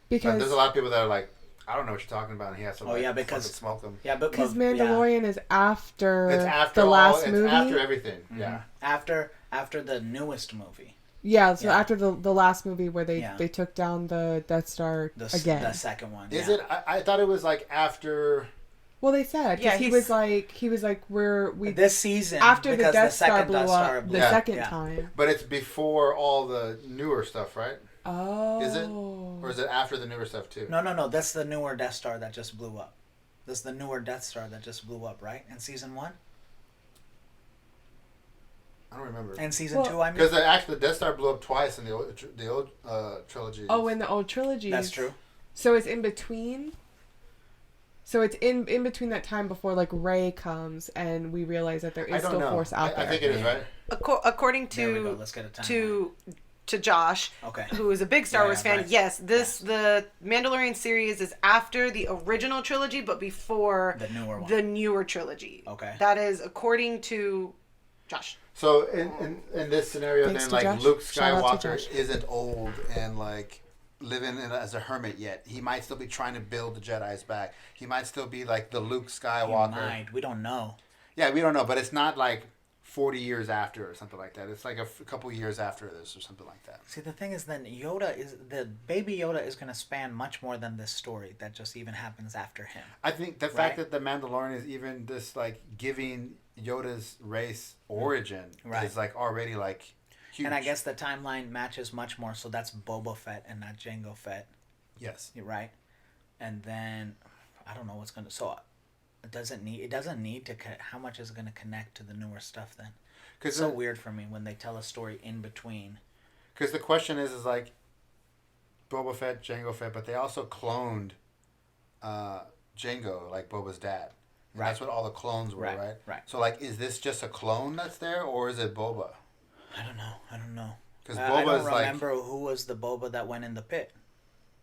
Speaker 2: But
Speaker 5: Because
Speaker 2: there's a lot of people that are like, I don't know what you're talking about, and he has to
Speaker 3: Oh,
Speaker 2: like
Speaker 3: yeah, because-
Speaker 2: fucking smoke them.
Speaker 3: Yeah, but
Speaker 5: because
Speaker 3: yeah.
Speaker 5: Mandalorian is after,
Speaker 2: It's after
Speaker 5: the last
Speaker 2: it's
Speaker 5: movie.
Speaker 2: after everything.
Speaker 3: Mhm.
Speaker 2: Yeah.
Speaker 3: After the newest movie,
Speaker 5: Yeah, so
Speaker 3: Yeah.
Speaker 5: after the last movie where they,
Speaker 3: Yeah.
Speaker 5: they took down the Death Star
Speaker 3: the
Speaker 5: again.
Speaker 3: the second one.
Speaker 2: Is
Speaker 3: yeah.
Speaker 2: it? I thought it was like after.
Speaker 5: Well, they said
Speaker 4: Yeah,
Speaker 5: because he was like we
Speaker 3: this season
Speaker 5: after the
Speaker 3: because
Speaker 5: Death Star
Speaker 3: second
Speaker 5: blew
Speaker 3: Death Star
Speaker 5: up
Speaker 3: blew
Speaker 5: the
Speaker 2: Yeah.
Speaker 5: second
Speaker 3: Yeah.
Speaker 5: time.
Speaker 2: But it's before all the newer stuff, right?
Speaker 5: Oh,
Speaker 2: Is it? Or is it after the newer stuff too?
Speaker 3: No. That's the newer Death Star that just blew up. That's the newer Death Star that just blew up, right? In season 1?
Speaker 2: I don't remember.
Speaker 3: And season
Speaker 5: Well,
Speaker 3: 2, I mean.
Speaker 2: Because the Death Star blew up twice in the old trilogy.
Speaker 5: Oh, in the old trilogy.
Speaker 3: That's true.
Speaker 5: So it's in between. So it's in between that time before like Rey comes and we realize that there
Speaker 2: I
Speaker 5: is
Speaker 2: don't
Speaker 5: still
Speaker 2: know.
Speaker 5: Force out there.
Speaker 2: I think it is right.
Speaker 1: According
Speaker 3: There we go.
Speaker 1: to
Speaker 3: Let's get a time.
Speaker 1: to Josh,
Speaker 3: Okay.
Speaker 1: who is a big Star
Speaker 3: Yeah,
Speaker 1: Wars fan,
Speaker 3: right.
Speaker 1: yes, the Mandalorian series is after the original trilogy, but before
Speaker 3: The newer one.
Speaker 1: the newer trilogy.
Speaker 3: Okay.
Speaker 1: That is according to Josh.
Speaker 2: So in this scenario,
Speaker 5: Thanks
Speaker 2: then
Speaker 5: to
Speaker 2: like
Speaker 5: Josh.
Speaker 2: Luke
Speaker 5: Shout out to
Speaker 2: Skywalker
Speaker 5: Josh.
Speaker 2: isn't old and like living as a hermit yet. He might still be trying to build the Jedi's back. He might still be like the Luke
Speaker 3: He
Speaker 2: Skywalker.
Speaker 3: might. We don't know.
Speaker 2: Yeah, we don't know, but it's not like 40 years after or something like that. It's like a couple years after this or something like that.
Speaker 3: See, the thing is, then the baby Yoda is going to span much more than this story that just even happens after him.
Speaker 2: I think the
Speaker 3: Right.
Speaker 2: fact that the Mandalorian is even this like giving Yoda's race origin
Speaker 3: Right.
Speaker 2: is like already like huge.
Speaker 3: And I guess the timeline matches much more, so that's Boba Fett and not Jango Fett,
Speaker 2: yes.
Speaker 3: right? and then I don't know what's gonna. So it doesn't need to. How much is it gonna connect to the newer stuff then?
Speaker 2: Because
Speaker 3: It's so weird for me when they tell a story in between.
Speaker 2: Because the question is like Boba Fett, Jango Fett, but they also cloned Jango, like Boba's dad. And
Speaker 3: Right.
Speaker 2: that's what all the clones were,
Speaker 3: Right,
Speaker 2: right?
Speaker 3: right.
Speaker 2: So, like, is this just a clone that's there, or is it Boba?
Speaker 3: I don't know.
Speaker 2: Because
Speaker 3: I
Speaker 2: Boba
Speaker 3: don't
Speaker 2: is like.
Speaker 3: remember who was the Boba that went in the pit.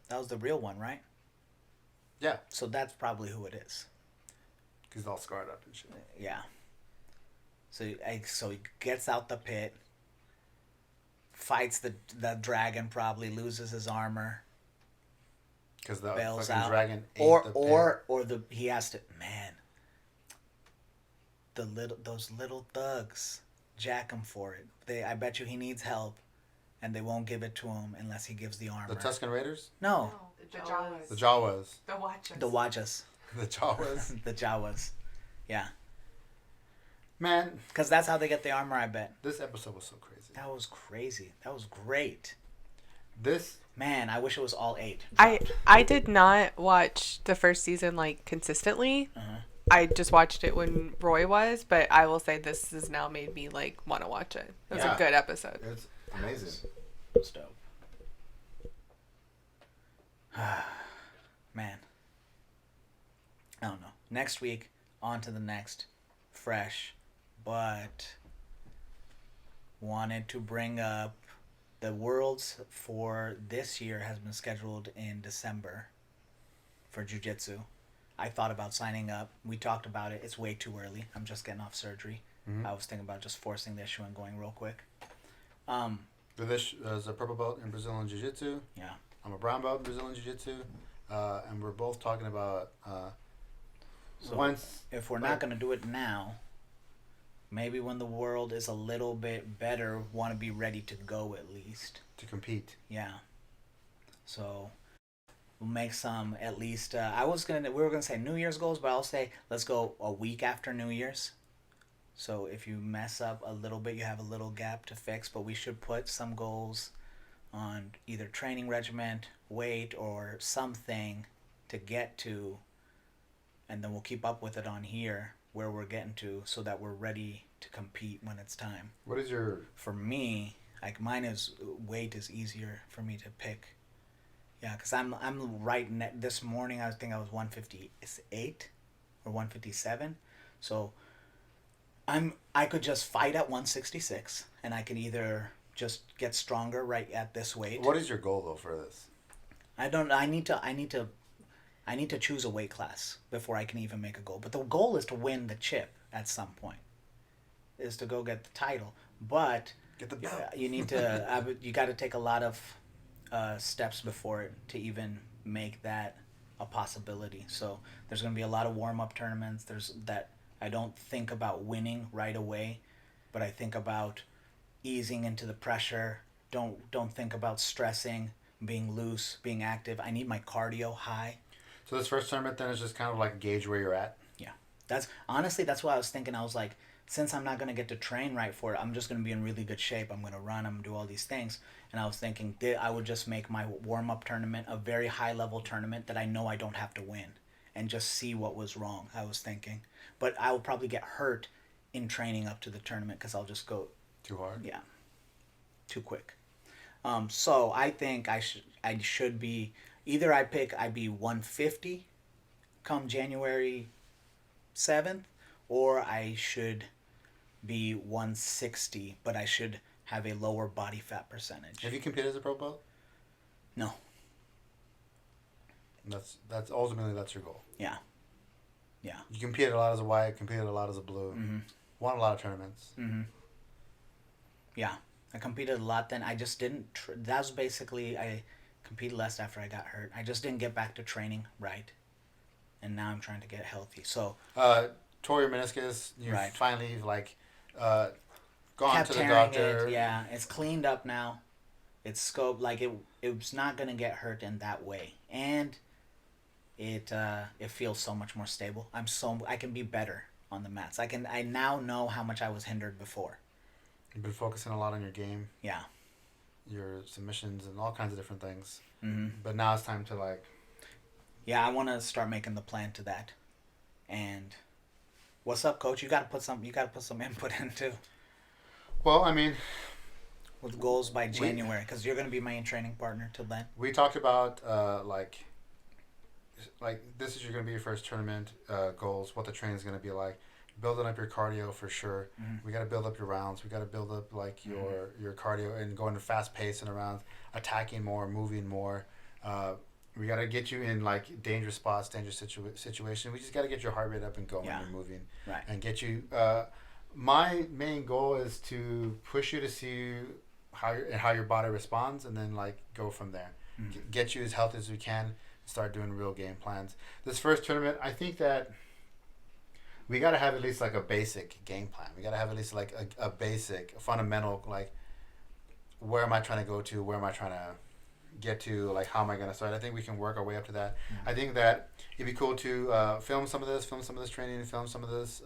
Speaker 3: That was the real one, right?
Speaker 2: Yeah.
Speaker 3: So that's probably who it is.
Speaker 2: Because he's all scarred up and shit.
Speaker 3: Yeah. So he gets out the pit, fights the dragon, probably loses his armor,
Speaker 2: Because the
Speaker 3: bails
Speaker 2: fucking
Speaker 3: out,
Speaker 2: dragon ate
Speaker 3: or
Speaker 2: the
Speaker 3: or the he has to those little thugs jack him for it. I bet you he needs help, and they won't give it to him unless he gives the armor.
Speaker 2: The Tusken Raiders?
Speaker 3: No,
Speaker 4: The Jawas.
Speaker 2: The Jawas.
Speaker 4: The Watchers.
Speaker 3: the Wajas,
Speaker 2: The Jawas.
Speaker 3: the Jawas, yeah,
Speaker 2: Man,
Speaker 3: because that's how they get the armor. I bet.
Speaker 2: this episode was so crazy.
Speaker 3: That was crazy. That was great.
Speaker 2: This.
Speaker 3: Man, I wish it was all 8.
Speaker 4: I did not watch the first season like consistently.
Speaker 3: Uh-huh.
Speaker 4: I just watched it when Roy was, but I will say this has now made me like want to watch it. It was
Speaker 2: Yeah.
Speaker 4: a good episode.
Speaker 2: It's amazing.
Speaker 3: It's dope. Man. I don't know. Next week, on to the next. Fresh. But wanted to bring up the Worlds for this year has been scheduled in December for Jiu-Jitsu. I thought about signing up. We talked about it. It's way too early. I'm just getting off surgery.
Speaker 2: Mhm.
Speaker 3: I was thinking about just forcing the issue and going real quick.
Speaker 2: Vidush is a purple belt in Brazilian Jiu-Jitsu.
Speaker 3: Yeah.
Speaker 2: I'm a brown belt in Brazilian Jiu-Jitsu. And we're both talking about
Speaker 3: So
Speaker 2: once.
Speaker 3: if we're not going to do it now, maybe when the world is a little bit better, want to be ready to go at least.
Speaker 2: To compete.
Speaker 3: Yeah. So we'll make some at least. We were gonna say New Year's goals, but I'll say let's go a week after New Year's. So if you mess up a little bit, you have a little gap to fix. But we should put some goals on either training regimen, weight, or something to get to, and then we'll keep up with it on here where we're getting to, so that we're ready to compete when it's time.
Speaker 2: What is your.
Speaker 3: For me, like mine is weight is easier for me to pick. Yeah, because I'm this morning I think I was 158 or 157, so I could just fight at 166, and I can either just get stronger right at this weight.
Speaker 2: What is your goal, though, for this?
Speaker 3: I need to choose a weight class before I can even make a goal. But the goal is to win the chip at some point. Is to go get the title. But
Speaker 2: Get the belt.
Speaker 3: you need to you got to take a lot of steps before it to even make that a possibility. So there's going to be a lot of warm-up tournaments. I don't think about winning right away, but I think about easing into the pressure. Don't think about stressing, being loose, being active. I need my cardio high.
Speaker 2: So this first tournament then is just kind of like gauge where you're at.
Speaker 3: Yeah. That's what I was thinking. I was like, since I'm not going to get to train right for it, I'm just going to be in really good shape. I'm going to run, I'm going to do all these things. And I was thinking I would just make my warm-up tournament a very high-level tournament that I know I don't have to win, and just see what was wrong, I was thinking. But I will probably get hurt in training up to the tournament because I'll just go...
Speaker 2: Too hard?
Speaker 3: Yeah. Too quick. So I think I should be... Either I'd be 150 come January 7th, or I should be 160, but I should have a lower body fat percentage.
Speaker 2: Have you competed as a pro belt?
Speaker 3: No.
Speaker 2: That's ultimately that's your goal.
Speaker 3: Yeah. Yeah.
Speaker 2: You competed a lot as a white, competed a lot as a blue,
Speaker 3: Mm-hmm.
Speaker 2: won a lot of tournaments.
Speaker 3: Mm-hmm. Yeah. I competed a lot then. I just didn't... that was basically... I competed less after I got hurt. I just didn't get back to training right. And now I'm trying to get healthy. So...
Speaker 2: tore your meniscus. You
Speaker 3: Right.
Speaker 2: finally gone
Speaker 3: kept
Speaker 2: to the
Speaker 3: tearing
Speaker 2: doctor.
Speaker 3: it. Yeah, it's cleaned up now. It's scoped. Like it's not gonna get hurt in that way, and it feels so much more stable. I can be better on the mats. I now know how much I was hindered before.
Speaker 2: You've been focusing a lot on your game,
Speaker 3: Yeah.
Speaker 2: your submissions, and all kinds of different things.
Speaker 3: Mm-hmm.
Speaker 2: But now it's time to like
Speaker 3: yeah, I want to start making the plan to that. And what's up, coach? You got to put some. You got to put some input in too.
Speaker 2: Well, I mean,
Speaker 3: With goals by January, because you're gonna be my training partner till then.
Speaker 2: we talked about like this is going to be your first tournament goals. What the training is going to be like. Building up your cardio for sure.
Speaker 3: Mm-hmm.
Speaker 2: We got to build up your rounds. We got to build up like your cardio and going to fast pace in the rounds, attacking more, moving more. We got to get you in like dangerous spots, dangerous situation. We just got to get your heart rate up and going and moving,
Speaker 3: Right.
Speaker 2: and get you. My main goal is to push you to see how your body responds, and then like go from there. Get you as healthy as we can. Start doing real game plans. This first tournament, I think that we got to have at least like a basic game plan. We got to have at least like a basic, fundamental, like where am I trying to go to? Where am I trying to get to? Like how am I going to start? I think we can work our way up to that. I think that it'd be cool to film some of this training, film some of this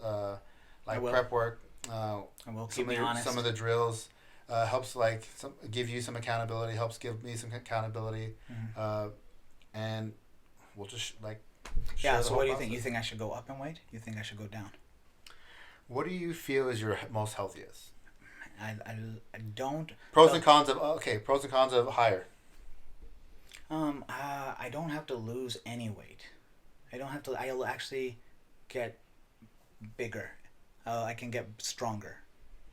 Speaker 2: like prep work.
Speaker 3: I will keep me honest.
Speaker 2: Some of the drills helps like give you some accountability, helps give me some accountability, and we'll just like.
Speaker 3: Yeah, so what do you think? You think I should go up in weight? You think I should go down?
Speaker 2: What do you feel is your most healthiest?
Speaker 3: I don't.
Speaker 2: Pros and cons of higher.
Speaker 3: I don't have to lose any weight. I don't have to. I'll actually get bigger. I can get stronger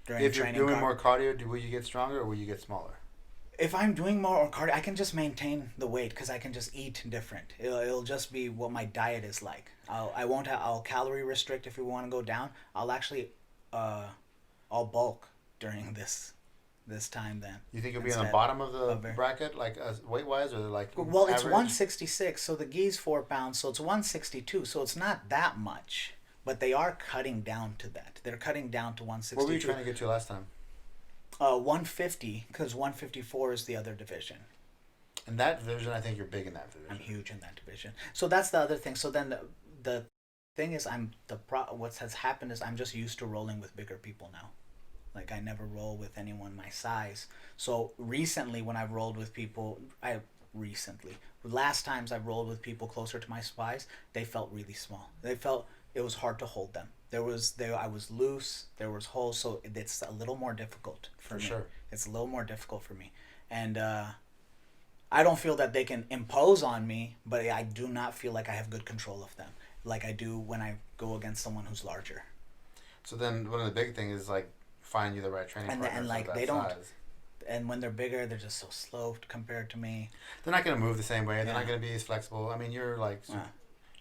Speaker 3: during
Speaker 2: If you're
Speaker 3: training.
Speaker 2: doing more cardio, will you get stronger or will you get smaller?
Speaker 3: If I'm doing more cardio, I can just maintain the weight because I can just eat different. It'll just be what my diet is like. I'll calorie restrict if we want to go down. I'll actually, I'll bulk during this time then.
Speaker 2: You think you'll be on the bottom of the bracket, like weight wise, or like?
Speaker 3: Well, it's
Speaker 2: average?
Speaker 3: 166, so the gi's 4 pounds, so it's 162, so it's not that much. But they are cutting down to that. They're cutting down to 162.
Speaker 2: What were you trying to get to last time?
Speaker 3: 150, because 154 is the other division.
Speaker 2: In that division, I think you're big in that division.
Speaker 3: I'm huge in that division. So that's the other thing. So then the thing is, what has happened is I'm just used to rolling with bigger people now. Like I never roll with anyone my size. So recently, when I've rolled with people, last times I've rolled with people closer to my size, they felt really small. They felt it was hard to hold them. I was loose. There was holes, so it's a little more difficult for me.
Speaker 2: Sure.
Speaker 3: It's a little more difficult for me, and I don't feel that they can impose on me, but I do not feel like I have good control of them, like I do when I go against someone who's larger.
Speaker 2: So then, one of the big things is like find you the right training partner.
Speaker 3: And like
Speaker 2: for that
Speaker 3: they don't.
Speaker 2: size.
Speaker 3: And when they're bigger, they're just so slow compared to me.
Speaker 2: They're not going to move the same way. They're not going to be as flexible. I mean, you're like,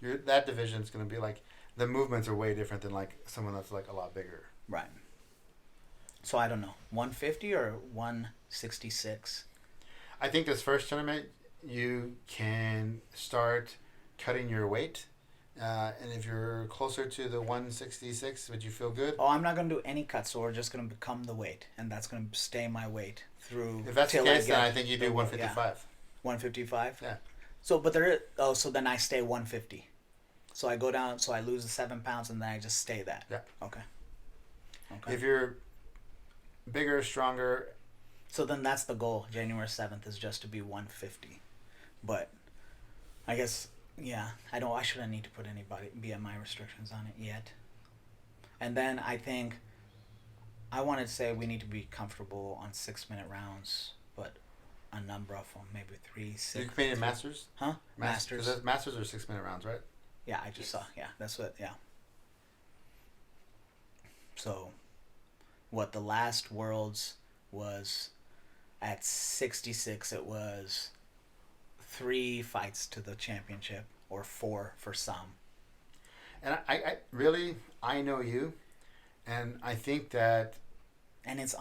Speaker 2: that division's going to be like. The movements are way different than like someone that's like a lot bigger.
Speaker 3: Right. So I don't know, 150 or 166.
Speaker 2: I think this first tournament you can start cutting your weight, and if you're closer to the 166, would you feel good?
Speaker 3: Oh, I'm not gonna do any cuts, so we're just gonna become the weight, and that's gonna stay my weight through.
Speaker 2: If that's the case, then I think you do 155.
Speaker 3: Yeah. 155.
Speaker 2: Yeah.
Speaker 3: So, so then I stay 150. So I go down, so I lose the 7 pounds, and then I just stay that.
Speaker 2: Yeah.
Speaker 3: Okay.
Speaker 2: If you're bigger, stronger.
Speaker 3: So then that's the goal. January 7th is just to be 150. But I guess, yeah, I shouldn't need to put any BMI restrictions on it yet. And then I think I wanted to say we need to be comfortable on 6-minute rounds, but a number of them, maybe 3, 6.
Speaker 2: You competed in Masters?
Speaker 3: Huh? Masters.
Speaker 2: Masters are 6-minute rounds, right?
Speaker 3: Yeah, I just saw. Yeah, that's what. Yeah. So, what the last Worlds was at 66, it was 3 fights to the championship, or 4 for some.
Speaker 2: And I know you, and I think that.
Speaker 3: And it's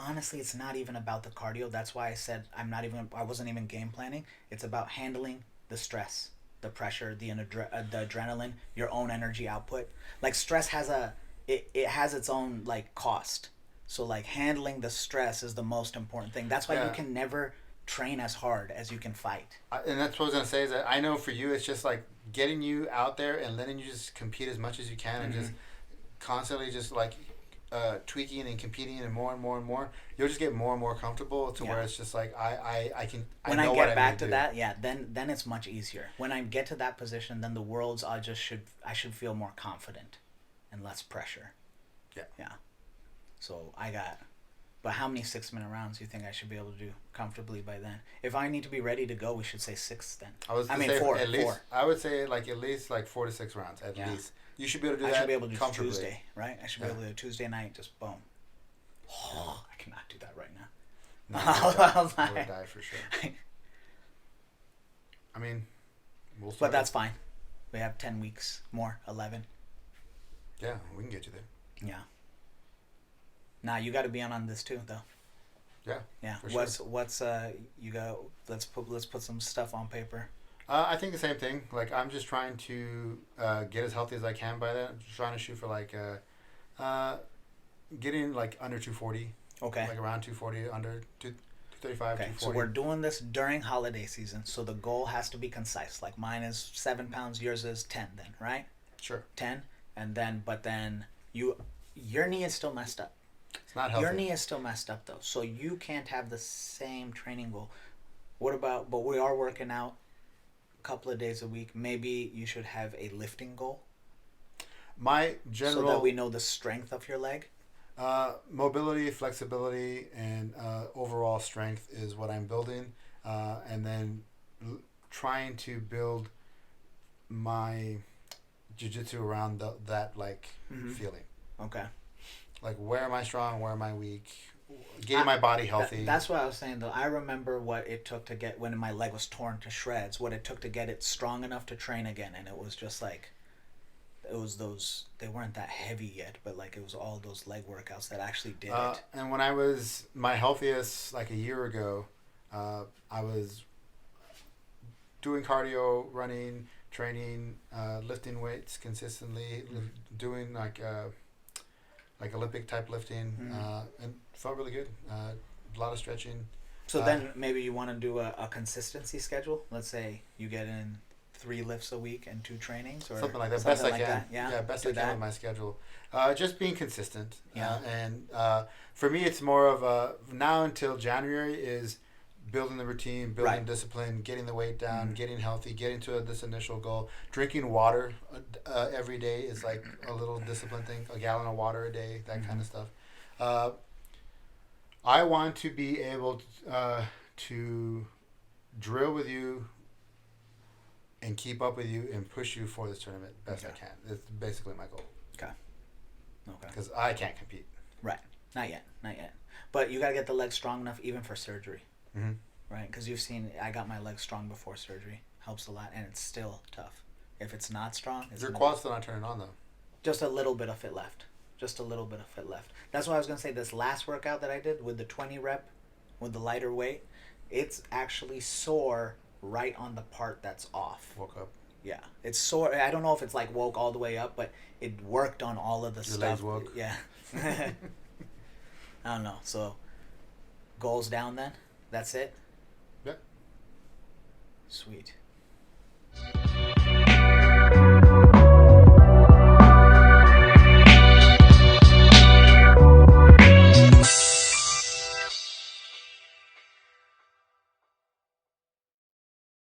Speaker 3: not even about the cardio. That's why I said I wasn't even game planning. It's about handling the stress, the pressure, the adrenaline, your own energy output. Like stress has it has its own like cost. So like handling the stress is the most important thing. That's why you can never train as hard as you can fight.
Speaker 2: And that's what I was gonna say is that I know for you it's just like getting you out there and letting you just compete as much as you can and just constantly just like tweaking and competing and more, you'll just get more and more comfortable to where it's just like I can.
Speaker 3: When
Speaker 2: I know
Speaker 3: I
Speaker 2: what
Speaker 3: get back to
Speaker 2: do.
Speaker 3: that, then it's much easier. When I get to that position, then the worlds I should feel more confident and less pressure. Yeah. So but how many 6-minute rounds do you think I should be able to do comfortably by then? If I need to be ready to go, we should say 6 then.
Speaker 2: I mean,
Speaker 3: four.
Speaker 2: At least,
Speaker 3: four.
Speaker 2: I would say like at least like 4 to 6 rounds at least. You should be able to do that.
Speaker 3: I should be able to do
Speaker 2: comfortably.
Speaker 3: Tuesday, right? I should be able to do Tuesday night, just boom. Oh, I cannot do that right now.
Speaker 2: I would die for sure. I mean, we'll start.
Speaker 3: But that's fine. We have 10 weeks more, 11.
Speaker 2: Yeah, we can get you there.
Speaker 3: Yeah. Nah, you got to be on this too, though.
Speaker 2: Yeah.
Speaker 3: Yeah.
Speaker 2: For
Speaker 3: What's you got? Let's put some stuff on paper.
Speaker 2: I think the same thing. Like I'm just trying to get as healthy as I can by that. I'm just trying to shoot for like getting like under 240.
Speaker 3: Okay.
Speaker 2: Like around 240, under 235,
Speaker 3: Okay.
Speaker 2: 240.
Speaker 3: So we're doing this during holiday season. So the goal has to be concise. Like mine is 7 pounds. Yours is 10. Then right?
Speaker 2: Sure.
Speaker 3: 10, and then your knee is still messed up.
Speaker 2: It's not healthy.
Speaker 3: Your knee is still messed up though, so you can't have the same training goal. But we are working out a couple of days a week. Maybe you should have a lifting goal.
Speaker 2: My general.
Speaker 3: So that we know the strength of your leg.
Speaker 2: Mobility, flexibility, and overall strength is what I'm building. And then trying to build my jiu-jitsu around that feeling.
Speaker 3: Okay.
Speaker 2: Like, where am I strong? Where am I weak? Getting my body healthy.
Speaker 3: That's what I was saying, though. I remember what it took to get, when my leg was torn to shreds, what it took to get it strong enough to train again. And it was just like, it was those, they weren't that heavy yet, but like it was all those leg workouts that actually did it.
Speaker 2: And when I was my healthiest, like a year ago, I was doing cardio, running, training, lifting weights consistently, doing like Olympic type lifting, and felt really good. A lot of stretching.
Speaker 3: So then maybe you want to do a consistency schedule. Let's say you get in 3 lifts a week and 2 trainings, or
Speaker 2: something like that.
Speaker 3: Something
Speaker 2: Best
Speaker 3: like
Speaker 2: I can.
Speaker 3: that. Yeah,
Speaker 2: best
Speaker 3: do
Speaker 2: I can
Speaker 3: that.
Speaker 2: with my schedule. Just being consistent.
Speaker 3: Yeah.
Speaker 2: And for me, it's more of now until January is building the routine, building
Speaker 3: Right.
Speaker 2: discipline, getting the weight down, getting healthy, getting to this initial goal. Drinking water every day is like a little discipline thing. A gallon of water a day, that kind of stuff. I want to be able to drill with you and keep up with you and push you for this tournament best I can. It's basically my goal.
Speaker 3: Okay.
Speaker 2: Because I can't compete.
Speaker 3: Right. Not yet. But you gotta get the legs strong enough even for surgery.
Speaker 2: Mm-hmm.
Speaker 3: Right? Because you've seen, I got my legs strong before surgery. Helps a lot, and it's still tough. If it's not strong,
Speaker 2: Your quad's still not turning on though.
Speaker 3: just a little bit of it left. That's why I was gonna say this last workout that I did with the 20 rep, with the lighter weight, it's actually sore right on the part that's off.
Speaker 2: Woke up.
Speaker 3: Yeah, it's sore. I don't know if it's like woke all the way up, but it worked on all of the
Speaker 2: Your
Speaker 3: stuff.
Speaker 2: legs woke.
Speaker 3: Yeah. I don't know. So, goals down then? That's it?
Speaker 2: Yep.
Speaker 3: Sweet.